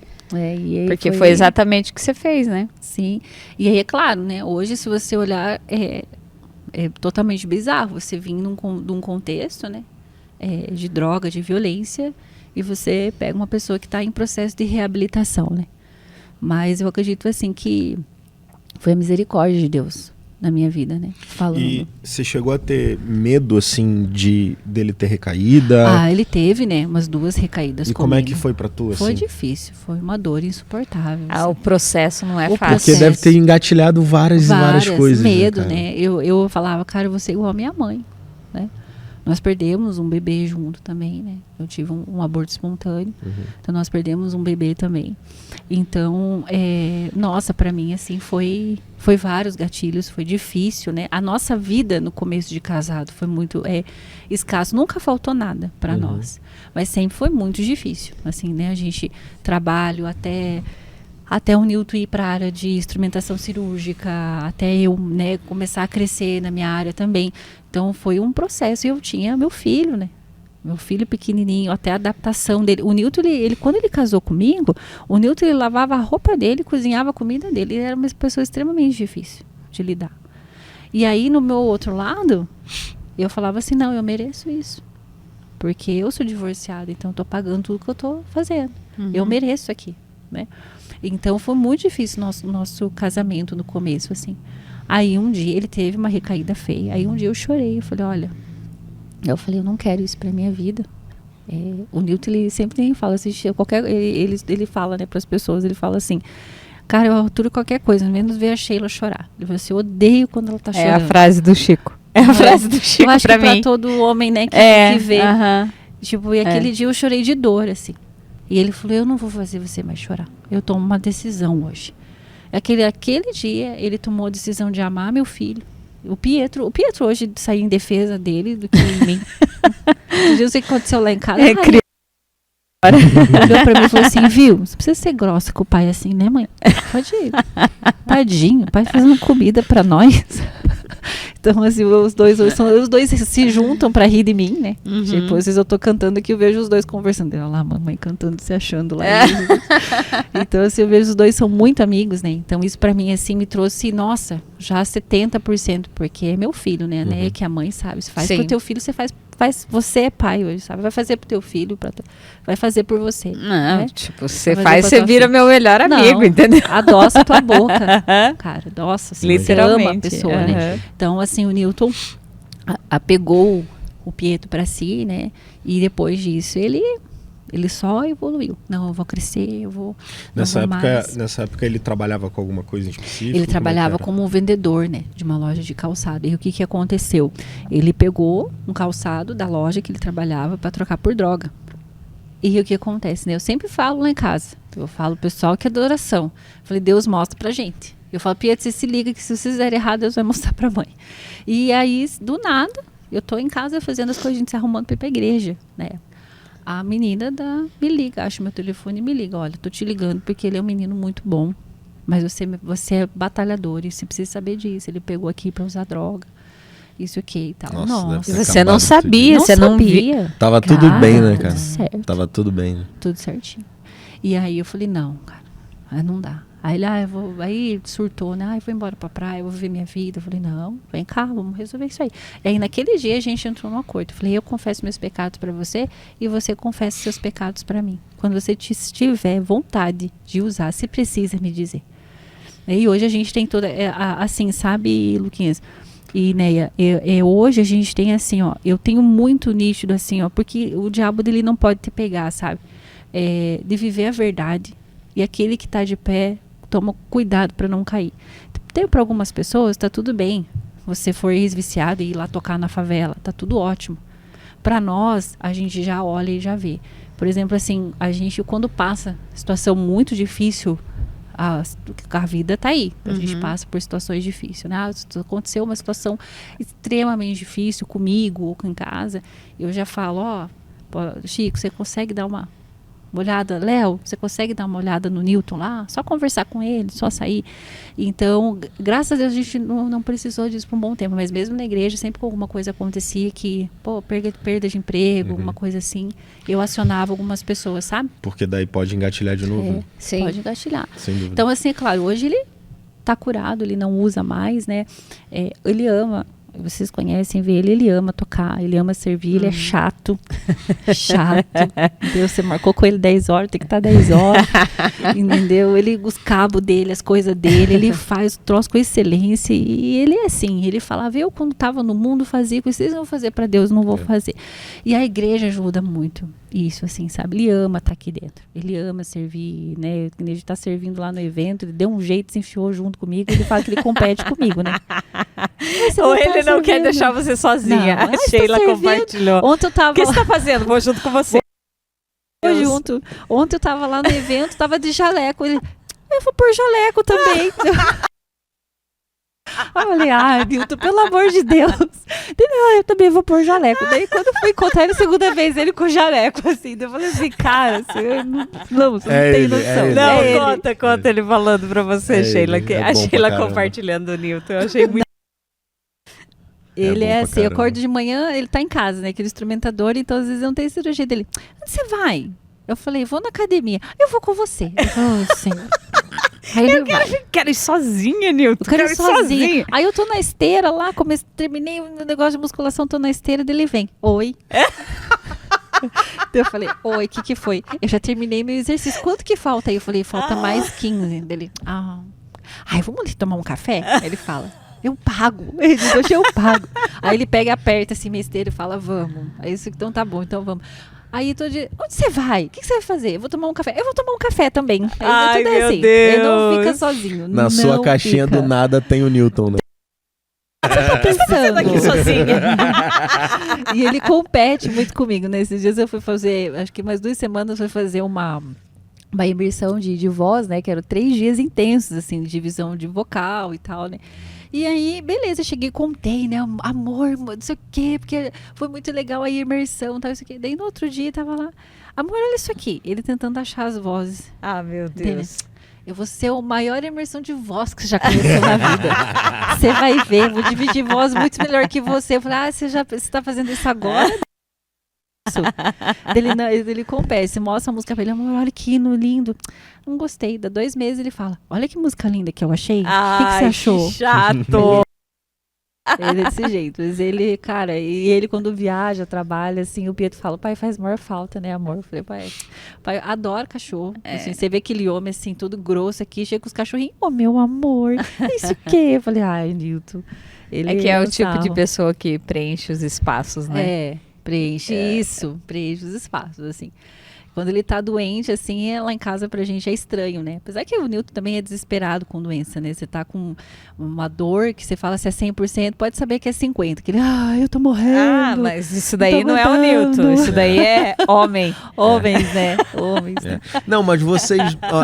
Porque foi exatamente o que você fez, né? Sim. E aí, é claro, né? Hoje, se você olhar, é totalmente bizarro. Você vir de um contexto, né? De droga, de violência, e você pega uma pessoa que está em processo de reabilitação, né? Mas eu acredito, assim, que foi a misericórdia de Deus, na minha vida, né? Falando. E você chegou a ter medo, assim, dele ter recaída? Ele teve, né? Umas 2 recaídas E comigo. como é que foi pra tu, assim? Foi difícil, foi uma dor insuportável. Assim. O processo não é O fácil. Porque deve ter engatilhado várias coisas. Medo, né? Eu falava, cara, eu vou ser igual a minha mãe, né? Nós perdemos um bebê junto também, né? Eu tive um aborto espontâneo, então nós perdemos um bebê também. Então, nossa, pra mim, assim, foi vários gatilhos, foi difícil, né? A nossa vida no começo de casado foi muito escasso, nunca faltou nada pra nós, mas sempre foi muito difícil, assim, né? A gente trabalho até o Nilton ir para a área de instrumentação cirúrgica, até eu, né, começar a crescer na minha área também. Então foi um processo. E eu tinha meu filho, né? Meu filho pequenininho, até a adaptação dele. O Nilton, ele quando ele casou comigo, o Nilton ele lavava a roupa dele, cozinhava a comida dele. Ele era uma pessoa extremamente difícil de lidar. E aí, no meu outro lado, eu falava assim, não, eu mereço isso. Porque eu sou divorciada, então eu tô pagando tudo que eu tô fazendo. Eu mereço aqui, né? Então foi muito difícil nosso casamento no começo, assim. Aí um dia ele teve uma recaída feia. Aí um dia eu chorei, eu falei, eu não quero isso pra minha vida. O Nilton, ele sempre nem fala assim, ele fala, né, pras pessoas, ele fala assim, cara, eu aturo qualquer coisa, menos ver a Sheila chorar. Ele falou assim, eu odeio quando ela tá chorando. É a frase do Chico. Eu acho que pra todo homem, né, que vê. Tipo, e aquele dia eu chorei de dor, assim. E ele falou, eu não vou fazer você mais chorar. Eu tomo uma decisão hoje. Aquele dia, ele tomou a decisão de amar meu filho. O Pietro hoje saiu em defesa dele do que em mim. Um dia eu sei o que aconteceu lá em casa. Olhou pra mim e falou assim, viu? Você precisa ser grossa com o pai assim, né, mãe? Pode ir. Tadinho, o pai fazendo comida pra nós. Então, assim, os dois se juntam pra rir de mim, né? Tipo, às vezes eu tô cantando aqui, eu vejo os dois conversando. Olha lá, a mamãe cantando, se achando lá. Então, assim, eu vejo os dois são muito amigos, né? Então, isso pra mim, assim, me trouxe, nossa, já 70%, porque é meu filho, né? Que a mãe sabe. Se faz pro teu filho, você faz. Você é pai hoje, sabe? Vai fazer pro teu filho, vai fazer por você. Não, né? tipo, você vira meu melhor amigo, entendeu? Adoça tua boca, cara. Adoça, assim, literalmente. Você ama a pessoa, né? Então, assim, o Nilton apegou o Pietro pra si, né? E depois disso, ele só evoluiu. Não, eu vou crescer, eu vou... Nessa época ele trabalhava com alguma coisa em específico? Ele trabalhava como vendedor, né? De uma loja de calçado. E o que aconteceu? Ele pegou um calçado da loja que ele trabalhava para trocar por droga. E o que acontece, né? Eu sempre falo lá em casa. Eu falo, pessoal, que é adoração. Eu falei, Deus mostra pra gente. Eu falo, Pietro, você se liga que se você fizer errado, Deus vai mostrar pra mãe. E aí, do nada, eu tô em casa fazendo as coisas, a gente se arrumando pra ir pra igreja, né? A menina me liga, acha meu telefone e me liga. Olha, tô te ligando porque ele é um menino muito bom, mas você é batalhador e você precisa saber disso. Ele pegou aqui pra usar droga, isso aqui e tal. Nossa. Você não sabia, você não via. Tava tudo bem, né, cara? Tudo certo. Tava tudo bem. Né? Tudo certinho. E aí eu falei, não, cara, não dá. Aí ele, aí surtou, né? Eu vou embora pra praia, eu vou viver minha vida. Eu falei, não, vem cá, vamos resolver isso aí. E aí naquele dia a gente entrou num acordo. Eu falei, eu confesso meus pecados pra você e você confessa seus pecados pra mim. Quando você tiver vontade de usar, se precisa me dizer. E hoje a gente tem toda, assim, sabe, Luquinhas e Neia, hoje a gente tem assim, ó, eu tenho muito nítido assim, ó, porque o diabo dele não pode te pegar, sabe? De viver a verdade. E aquele que tá de pé, toma cuidado para não cair. Tem para algumas pessoas, tá tudo bem. Você for ex-viciado e ir lá tocar na favela, tá tudo ótimo. Para nós, a gente já olha e já vê. Por exemplo, assim, a gente quando passa situação muito difícil, a vida tá aí. A gente passa por situações difíceis, né? Aconteceu uma situação extremamente difícil comigo ou em casa, eu já falo, Chico, você consegue dar uma olhada, Léo, você consegue dar uma olhada no Nilton lá? Só conversar com ele, só sair. Então, graças a Deus, a gente não precisou disso por um bom tempo, mas mesmo na igreja, sempre que alguma coisa acontecia que, perda de emprego, alguma coisa assim, eu acionava algumas pessoas, sabe? Porque daí pode engatilhar de novo. Sim. Pode engatilhar. Sem dúvida. Então, assim, é claro, hoje ele tá curado, ele não usa mais, né? Ele ama Vocês conhecem, vê ele ama tocar, ele ama servir, ele é chato. Chato. Entendeu? Você marcou com ele 10 horas, tem que estar 10 horas. Entendeu? Ele, os cabos dele, as coisas dele, ele faz o troço com excelência. E ele é assim, ele falava, eu quando estava no mundo fazia, vocês não vão fazer para Deus, não vou fazer. E a igreja ajuda muito. Isso, assim, sabe? Ele ama estar aqui dentro. Ele ama servir, né? Quando ele está servindo lá no evento, ele deu um jeito, se enfiou junto comigo, ele fala que ele compete comigo, né? Ou ele não quer deixar você sozinha. Não, A Sheila compartilhou. Ontem eu tava... O que você está fazendo? Vou junto com você. Vou junto. Ontem eu tava lá no evento, tava de jaleco. Ele, eu vou pôr jaleco também. Eu falei, Nilton, pelo amor de Deus. Ele, eu também vou pôr jaleco. Daí quando eu fui encontrar ele a segunda vez, ele com jaleco, assim. Eu falei assim, cara, você não tem noção. Não, conta ele falando pra você, Sheila. Que a Sheila compartilhando o Nilton. Eu achei muito... Ele é assim, eu acordo de manhã, ele tá em casa, né? Aquele instrumentador, então às vezes não tem cirurgia dele. Onde você vai? Eu falei, vou na academia. Eu vou com você. Eu falei, Senhor. Aí ele quero ir sozinha, Nilton. Eu quero ir sozinha. Aí eu tô na esteira lá, terminei o negócio de musculação, tô na esteira, dele vem. Oi. Eu falei, oi, o que foi? Eu já terminei meu exercício. Quanto que falta? Aí eu falei, falta mais 15. Dele, vamos ali tomar um café? Aí ele fala, eu pago. Ele diz, hoje eu pago. Aí ele pega e aperta assim minha esteira e fala, vamos. Aí isso, então tá bom, então vamos. Aí todo dia, onde você vai? O que você vai fazer? Eu vou tomar um café. Eu vou tomar um café também. Ai, tudo meu assim. Deus. Ele não fica sozinho. Na sua caixinha do nada tem o Nilton, né? Você tá pensando aqui sozinha. E ele compete muito comigo. Nesses dias eu fui fazer, acho que mais 2 semanas, eu fui fazer uma imersão de voz, né? Que eram 3 dias intensos, assim, de divisão de vocal e tal, né? E aí, beleza, cheguei, contei, né? Amor, não sei o quê, porque foi muito legal a imersão, tal, isso aqui. Daí no outro dia, tava lá, amor, olha isso aqui. Ele tentando achar as vozes. Meu Deus. Eu vou ser a maior imersão de voz que você já conheceu na vida. Você vai ver, vou dividir voz muito melhor que você. Eu falei, você tá fazendo isso agora? Ele compete, mostra a música pra ele, amor, olha que hino lindo. Não gostei, dá 2 meses ele fala, olha que música linda que eu achei. O que você achou? Que chato. Ele é desse jeito, mas ele, cara, e ele quando viaja, trabalha, assim, o Pietro fala, pai, faz maior falta, né, amor? Eu falei, pai, adoro cachorro. Assim, você vê aquele homem, assim, todo grosso aqui, chega com os cachorrinhos, meu amor, isso o quê? Eu falei, Nilton. Ele que é o tipo de pessoa que preenche os espaços, né? Preenche os espaços, assim. Quando ele tá doente, assim, lá em casa pra gente é estranho, né? Apesar que o Nilton também é desesperado com doença, né? Você tá com uma dor que você fala se é 100%, pode saber que é 50%. Que ele, eu tô morrendo. Mas isso daí não é o Nilton, isso daí é homem. Homens, né? Homens, né? Não, mas vocês,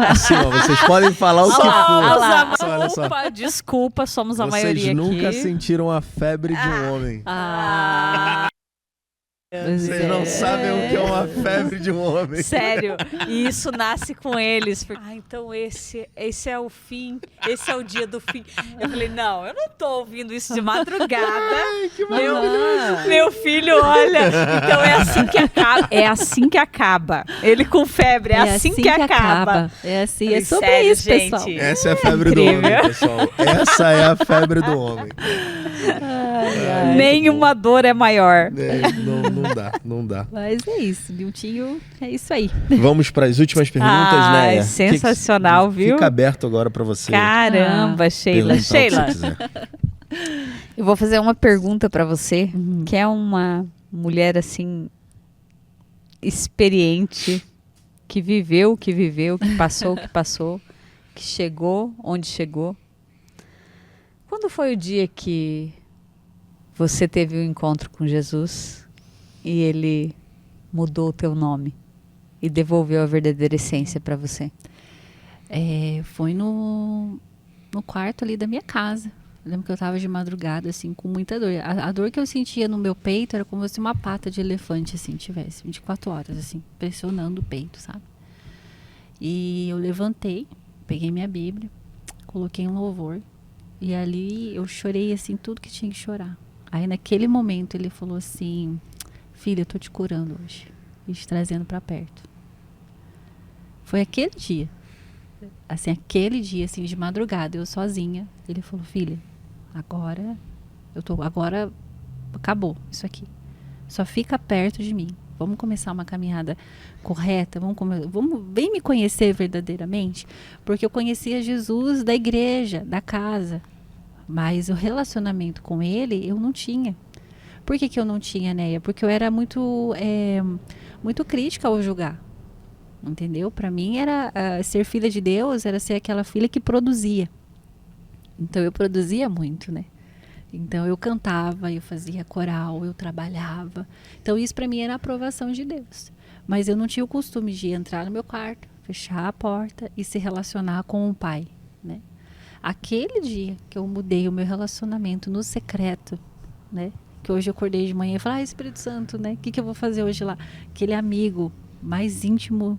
assim, vocês podem falar o que for. Olha só. Desculpa, somos a maioria aqui. Vocês nunca sentiram a febre de um homem. Vocês não sabem o que é uma febre de um homem. Sério, e isso nasce com eles. Então esse é o fim, esse é o dia do fim. Eu falei, não, eu não tô ouvindo isso de madrugada. Ai, que meu filho, olha, então é assim que acaba. É assim que acaba. Ele com febre, é assim que acaba. É assim, falei, é sobre sério, isso, gente. pessoal. Essa é a febre do homem, pessoal. Essa é a febre do homem. Nenhuma dor é maior. Não dá. Mas é isso, Niltinho, é isso aí. Vamos para as últimas perguntas, né? Sensacional, viu? Fica aberto agora para você. Caramba, Sheila. Eu vou fazer uma pergunta para você, que é uma mulher assim experiente, que viveu, que passou, que chegou onde chegou. Quando foi o dia que você teve um encontro com Jesus e ele mudou o teu nome e devolveu a verdadeira essência para você? Foi no quarto ali da minha casa. Eu lembro que eu estava de madrugada, assim, com muita dor. A dor que eu sentia no meu peito era como se uma pata de elefante, assim, tivesse 24 horas, assim, pressionando o peito, sabe? E eu levantei, peguei minha Bíblia, coloquei um louvor e ali eu chorei, assim, tudo que tinha que chorar. Aí naquele momento ele falou assim, filha, eu tô te curando hoje e te trazendo para perto. Foi aquele dia, assim, de madrugada, eu sozinha. Ele falou, filha, agora Agora acabou isso aqui. Só fica perto de mim. Vamos começar uma caminhada correta, vem me conhecer verdadeiramente, porque eu conhecia Jesus da igreja, da casa, mas o relacionamento com ele eu não tinha. Por que eu não tinha, Neia? Porque eu era muito crítica ao julgar, entendeu? Para mim ser filha de Deus era ser aquela filha que produzia. Então eu produzia muito, né? Então eu cantava, eu fazia coral, eu trabalhava. Então isso para mim era a aprovação de Deus. Mas eu não tinha o costume de entrar no meu quarto, fechar a porta e se relacionar com o pai, né? Aquele dia que eu mudei o meu relacionamento no secreto, né? Que hoje eu acordei de manhã e falei, Espírito Santo, né? O que eu vou fazer hoje lá? Aquele amigo mais íntimo,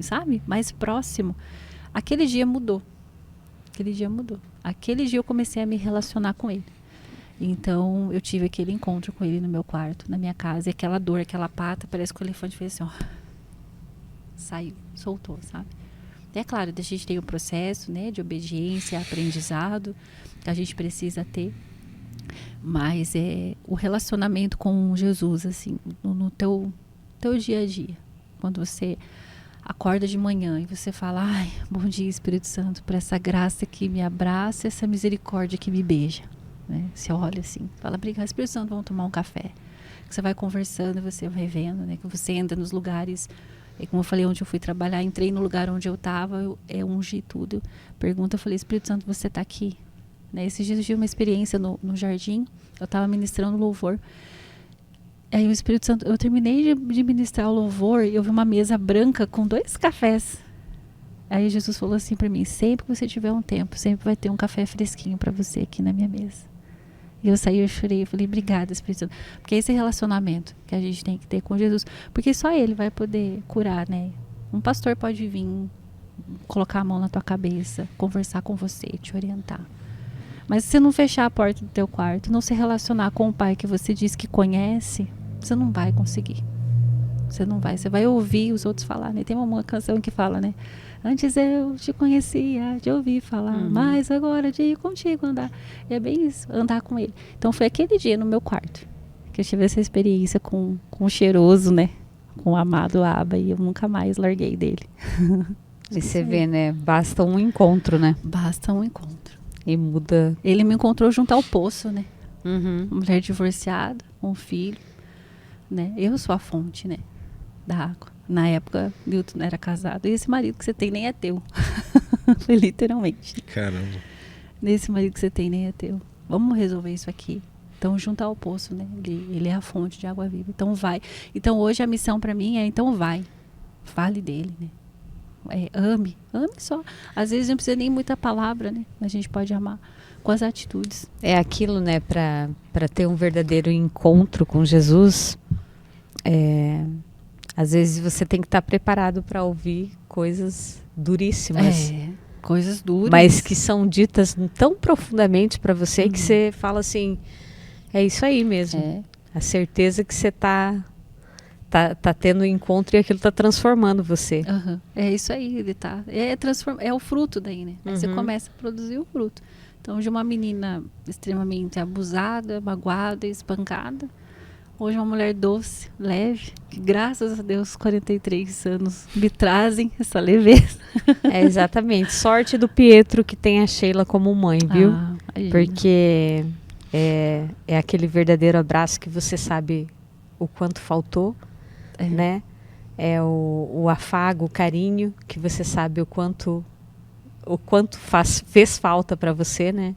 sabe? Mais próximo. Aquele dia mudou. Aquele dia eu comecei a me relacionar com ele. Então, eu tive aquele encontro com ele no meu quarto, na minha casa. E aquela dor, aquela pata, parece que o elefante fez assim, ó. Saiu, soltou, sabe? E é claro, a gente tem o processo, né, de obediência, aprendizado, que a gente precisa ter. Mas o relacionamento com Jesus, assim, no teu dia a dia. Quando você acorda de manhã e você fala, bom dia, Espírito Santo, por essa graça que me abraça, essa misericórdia que me beija. Né? Você olha assim, fala, obrigado, Espírito Santo, vamos tomar um café. Você vai conversando, você vai vendo, né? Que você entra nos lugares, como eu falei, onde eu fui trabalhar, entrei no lugar onde eu estava, eu ungi tudo. Eu falei, Espírito Santo, você está aqui? Né? Esses dias eu tive uma experiência no jardim, eu estava ministrando louvor. Aí o Espírito Santo, eu terminei de ministrar o louvor e eu vi uma mesa branca com 2 cafés. Aí Jesus falou assim para mim, sempre que você tiver um tempo, sempre vai ter um café fresquinho para você aqui na minha mesa. E eu saí, eu chorei, eu falei, obrigada, Espírito Santo. Porque esse relacionamento que a gente tem que ter com Jesus, porque só ele vai poder curar, né? Um pastor pode vir, colocar a mão na tua cabeça, conversar com você, te orientar. Mas se você não fechar a porta do teu quarto, não se relacionar com o pai que você diz que conhece, você não vai conseguir. Você vai ouvir os outros falar, né? Tem uma canção que fala, né? Antes eu te conhecia, de ouvir falar, mas agora de ir contigo andar. E é bem isso, andar com ele. Então foi aquele dia no meu quarto que eu tive essa experiência com o cheiroso, né? Com o amado Abba, e eu nunca mais larguei dele. E você vê, né? Basta um encontro, né? Basta um encontro. E muda. Ele me encontrou junto ao poço, né? Uhum. Mulher divorciada, com um filho, né? Eu sou a fonte, né? Da água. Na época, Milton era casado. E esse marido que você tem nem é teu. Foi literalmente. Caramba. Esse marido que você tem nem é teu. Vamos resolver isso aqui. Então, junto ao poço, né? Ele é a fonte de água viva. Então, vai. Então, hoje a missão para mim é, então, vai. Fale dele, né? Ame só. Às vezes não precisa nem muita palavra, né? A gente pode amar com as atitudes. É aquilo, né? Para ter um verdadeiro encontro com Jesus, às vezes você tem que estar preparado para ouvir coisas duríssimas. Coisas duras. Mas que são ditas tão profundamente para você que você fala assim, é isso aí mesmo. A certeza que você tá tendo um encontro e aquilo tá transformando você. É isso aí, ele tá. É o fruto daí, né? Aí você começa a produzir o fruto. Então, de uma menina extremamente abusada, magoada, espancada, hoje uma mulher doce, leve, que graças a Deus 43 anos me trazem essa leveza. Exatamente. Sorte do Pietro que tem a Sheila como mãe, viu? Porque é aquele verdadeiro abraço que você sabe o quanto faltou, né? É o afago, o carinho, que você sabe o quanto fez falta para você, né?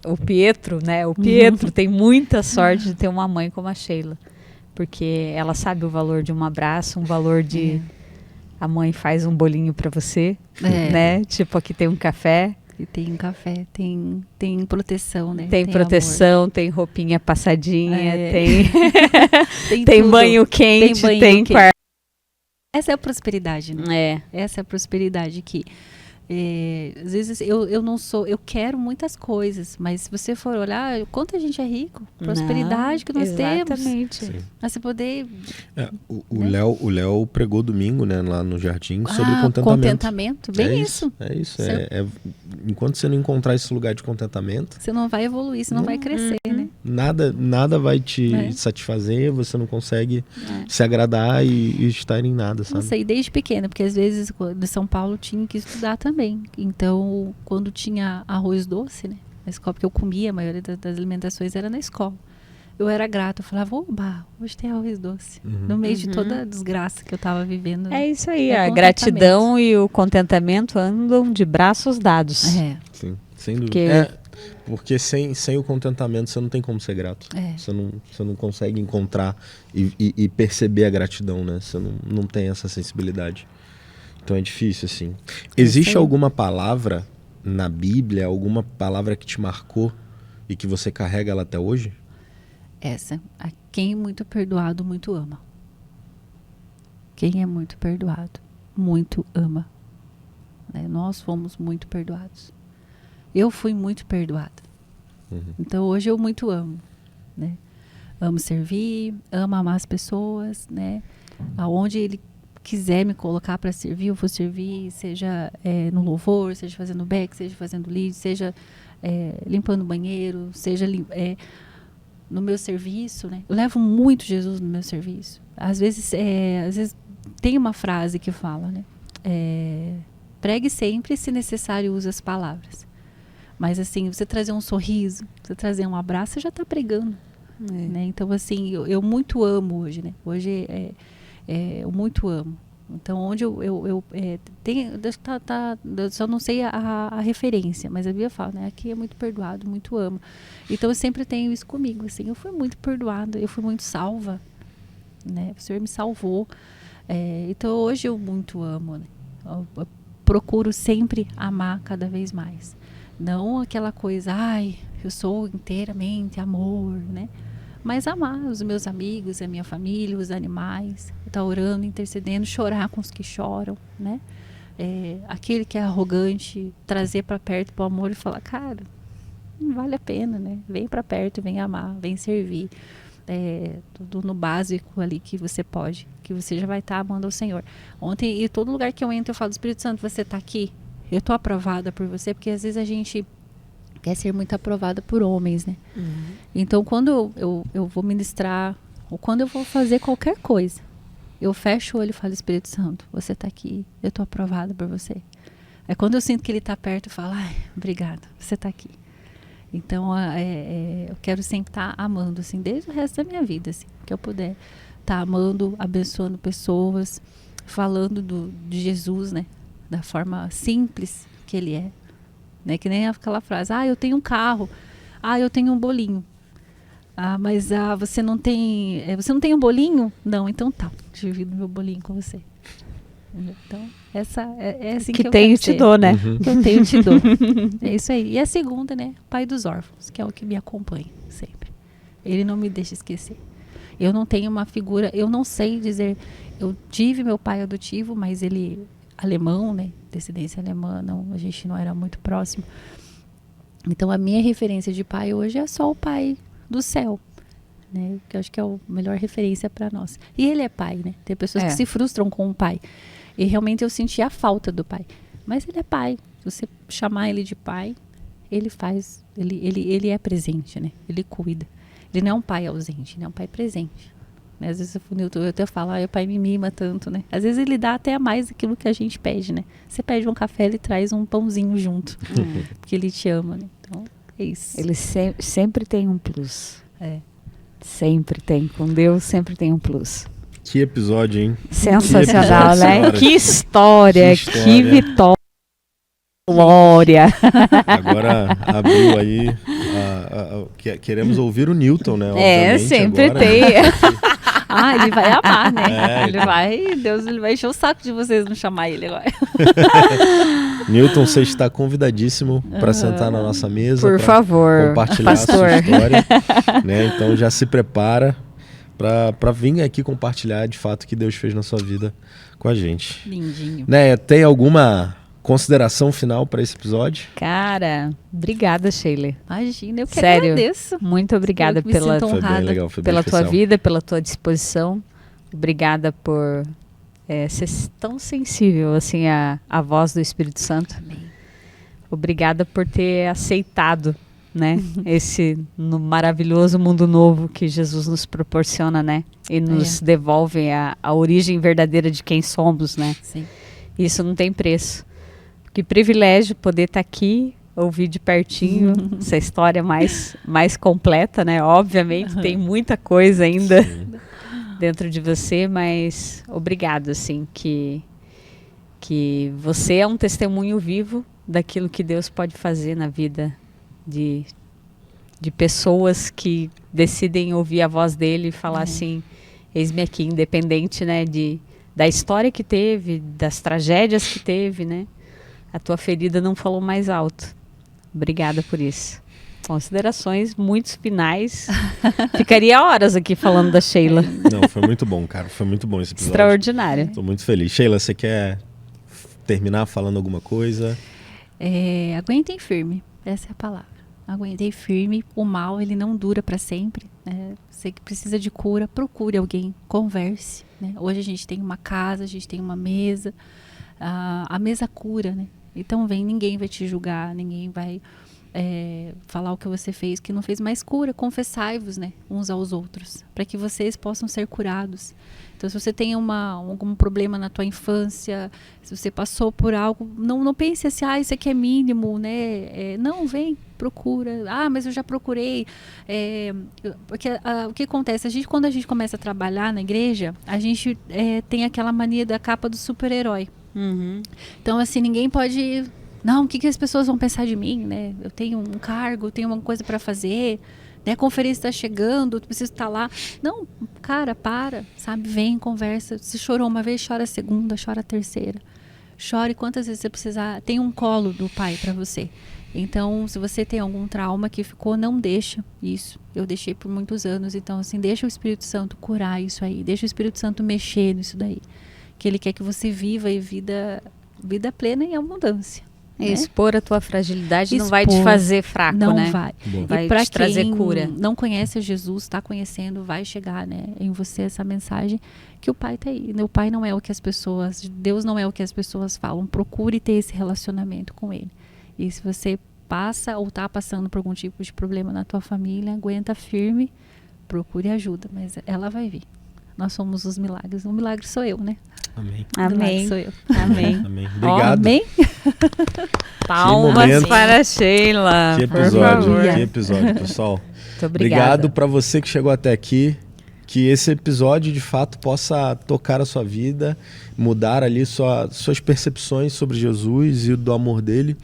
O Pietro, né? O Pietro tem muita sorte de ter uma mãe como a Sheila. Porque ela sabe o valor de um abraço, um valor de... A mãe faz um bolinho para você, né? Tipo, aqui tem um café. E tem um café, tem proteção, né? Tem proteção, amor. Tem roupinha passadinha, tem tudo. Banho quente, tem quarto. Essa é a prosperidade, né? Essa é a prosperidade que Às vezes eu não sou, eu quero muitas coisas, mas se você for olhar, quanto a gente é rico, prosperidade que nós exatamente. temos, mas você poder... O Léo pregou domingo, né, lá no jardim, sobre contentamento. Bem isso. É isso. Enquanto você não encontrar esse lugar de contentamento, você não vai evoluir, você não vai crescer, né? Nada vai te satisfazer, você não consegue se agradar e estar em nada, sabe? Não sei, desde pequena, porque às vezes em São Paulo tinha que estudar também. Então, quando tinha arroz doce, né, na escola, porque eu comia, a maioria das alimentações era na escola. Eu era grata, eu falava, oba, hoje tem arroz doce. No meio de toda a desgraça que eu estava vivendo. É isso aí, a gratidão e o contentamento andam de braços dados. Sim, sem dúvida. Porque sem o contentamento você não tem como ser grato. Você não consegue encontrar e perceber a gratidão, né? Você não tem essa sensibilidade. Então é difícil, assim. Existe alguma palavra na Bíblia, alguma palavra que te marcou e que você carrega ela até hoje? Essa. A quem muito perdoado, muito ama. Quem é muito perdoado, muito ama. Nós fomos muito perdoados. Eu fui muito perdoada. Então hoje eu muito amo. Né? Amo servir, amo amar as pessoas. Né? Aonde ele quiser me colocar para servir, eu vou servir, seja no louvor, seja fazendo back, seja fazendo lead, seja limpando o banheiro, seja no meu serviço, né? Eu levo muito Jesus no meu serviço. Às vezes tem uma frase que fala, né? Pregue sempre, se necessário, use as palavras. Mas assim, você trazer um sorriso, você trazer um abraço, você já está pregando. Né? Então assim, eu muito amo hoje, né? Hoje eu muito amo. Então, onde eu tenho... eu só não sei a referência, mas a Bíblia fala, né? Aqui é muito perdoado, muito amo. Então, eu sempre tenho isso comigo, assim. Eu fui muito perdoada, eu fui muito salva, né? O Senhor me salvou. Então, hoje eu muito amo, né? Eu procuro sempre amar cada vez mais. Não aquela coisa, eu sou inteiramente amor, né? Mas amar os meus amigos, a minha família, os animais, estar orando, intercedendo, chorar com os que choram, né? Aquele que é arrogante, trazer para perto para o amor e falar, cara, não vale a pena, né? Vem para perto, vem amar, vem servir. Tudo no básico ali que você pode, que você já vai estar amando ao Senhor. Ontem, e todo lugar que eu entro, eu falo, Espírito Santo, você está aqui? Eu estou aprovada por você, porque às vezes a gente quer ser muito aprovada por homens, né? Então, quando eu vou ministrar, ou quando eu vou fazer qualquer coisa, eu fecho o olho e falo, Espírito Santo, você está aqui, eu estou aprovada por você. Quando eu sinto que ele está perto, eu falo, obrigada, você está aqui. Então, eu quero sempre estar amando, assim, desde o resto da minha vida, assim, que eu puder estar amando, abençoando pessoas, falando de Jesus, né? Da forma simples que ele é. Né? Que nem aquela frase, eu tenho um carro, eu tenho um bolinho. Mas você não tem um bolinho? Não, então tá, divido meu bolinho com você. Então, essa é assim que eu tenho te dou, né? Que eu tenho te dou. É isso aí. E a segunda, né? Pai dos órfãos, que é o que me acompanha sempre. Ele não me deixa esquecer. Eu não tenho uma figura, eu não sei dizer, eu tive meu pai adotivo, mas ele alemão, né? Descendência alemã, a gente não era muito próximo. Então a minha referência de pai hoje é só o pai do céu, né? Que eu acho que é a melhor referência para nós. E ele é pai, né? Tem pessoas que se frustram com o pai. E realmente eu senti a falta do pai. Mas ele é pai. Se você chamar ele de pai, ele faz, ele é presente, né? Ele cuida. Ele não é um pai ausente, ele é um pai presente. Às vezes eu até falo, o pai me mima tanto, né? Às vezes ele dá até a mais daquilo que a gente pede, né? Você pede um café, ele traz um pãozinho junto. Porque ele te ama, né? Então, é isso. Ele sempre tem um plus. Sempre tem. Com Deus sempre tem um plus. Que episódio, hein? Sensacional, né? Que história, que vitória. Glória. Agora abriu aí. Queremos ouvir o Newton, né? Sempre agora, tem. Né? Ele vai amar, né? Ele vai encher o saco de vocês não chamar ele agora. Newton, você está convidadíssimo para sentar na nossa mesa. Por favor, compartilhar pastor. a sua história. Né? Então já se prepara para vir aqui compartilhar de fato o que Deus fez na sua vida com a gente. Lindinho. Né? Tem alguma Consideração final para esse episódio? Cara, obrigada, Sheila. Imagina, eu que Sério, agradeço. Muito obrigada Eu me pela, sinto Foi bem honrada. legal, foi bem pela tua especial. vida, pela tua disposição. Obrigada por ser tão sensível assim à voz do Espírito Santo. Amém. Obrigada por ter aceitado, né, esse maravilhoso mundo novo que Jesus nos proporciona, né, e nos devolve a origem verdadeira de quem somos, né. Sim. Isso não tem preço. Que privilégio poder estar aqui, ouvir de pertinho essa história mais completa, né? Obviamente tem muita coisa ainda dentro de você, mas obrigado, assim, que você é um testemunho vivo daquilo que Deus pode fazer na vida de pessoas que decidem ouvir a voz dele e falar assim, eis-me aqui, independente, né, da história que teve, das tragédias que teve, né? A tua ferida não falou mais alto. Obrigada por isso. Considerações, muitos finais. Ficaria horas aqui falando da Sheila. Não, foi muito bom, cara. Foi muito bom esse episódio. Extraordinária. Tô muito feliz. Sheila, você quer terminar falando alguma coisa? Aguentem firme, essa é a palavra. Aguentem firme. O mal, ele não dura para sempre. Né? Você que precisa de cura, procure alguém, converse. Né? Hoje a gente tem uma casa, a gente tem uma mesa. A mesa cura, né? Então ninguém vai te julgar, ninguém vai falar o que você fez, que não fez, mas cura, confessai-vos, né, uns aos outros, para que vocês possam ser curados. Então, se você tem algum problema na tua infância, se você passou por algo, não pense assim, isso aqui é mínimo, né? Não, vem, procura. Mas eu já procurei. Porque o que acontece? Quando a gente começa a trabalhar na igreja, a gente tem aquela mania da capa do super-herói. Uhum. Então, assim, ninguém pode... Não, o que as pessoas vão pensar de mim, né? Eu tenho um cargo, eu tenho uma coisa para fazer, né? A conferência está chegando, eu preciso estar lá. Não, cara, sabe? Vem, conversa. Se chorou uma vez, chora a segunda, chora a terceira. Chore quantas vezes você precisar. Tem um colo do pai para você. Então, se você tem algum trauma que ficou, não deixa isso. Eu deixei por muitos anos. Então, assim, deixa o Espírito Santo curar isso aí. Deixa o Espírito Santo mexer nisso daí. Que ele quer que você viva e vida plena em abundância. Né? Expor a tua fragilidade não vai te fazer fraco, não né? Vai. Vai e para te trazer quem cura. não conhece Jesus, está conhecendo, vai chegar, né, em você essa mensagem que o Pai está aí. O Pai não é o que as pessoas, Deus não é o que as pessoas falam. Procure ter esse relacionamento com Ele. E se você passa ou está passando por algum tipo de problema na tua família, aguenta firme, procure ajuda, mas ela vai vir. Nós somos os milagres. O milagre sou eu, né? Amém. O milagre Amém. sou eu. Amém. Amém. Obrigado. Amém. Palmas momento. para a Sheila. Que por episódio, favor. que episódio, pessoal. Muito Obrigado para você que chegou até aqui. Que esse episódio, de fato, possa tocar a sua vida, mudar ali suas percepções sobre Jesus e do amor dele.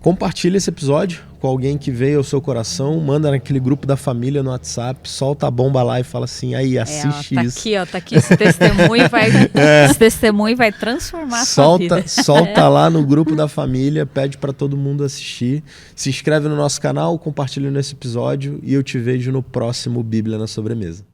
Compartilhe esse episódio com alguém que veio ao seu coração, manda naquele grupo da família no WhatsApp, solta a bomba lá e fala assim, aí, assiste tá isso. Tá aqui esse testemunho esse testemunho vai transformar a sua vida. Solta lá no grupo da família, pede para todo mundo assistir. Se inscreve no nosso canal, compartilha nesse episódio e eu te vejo no próximo Bíblia na Sobremesa.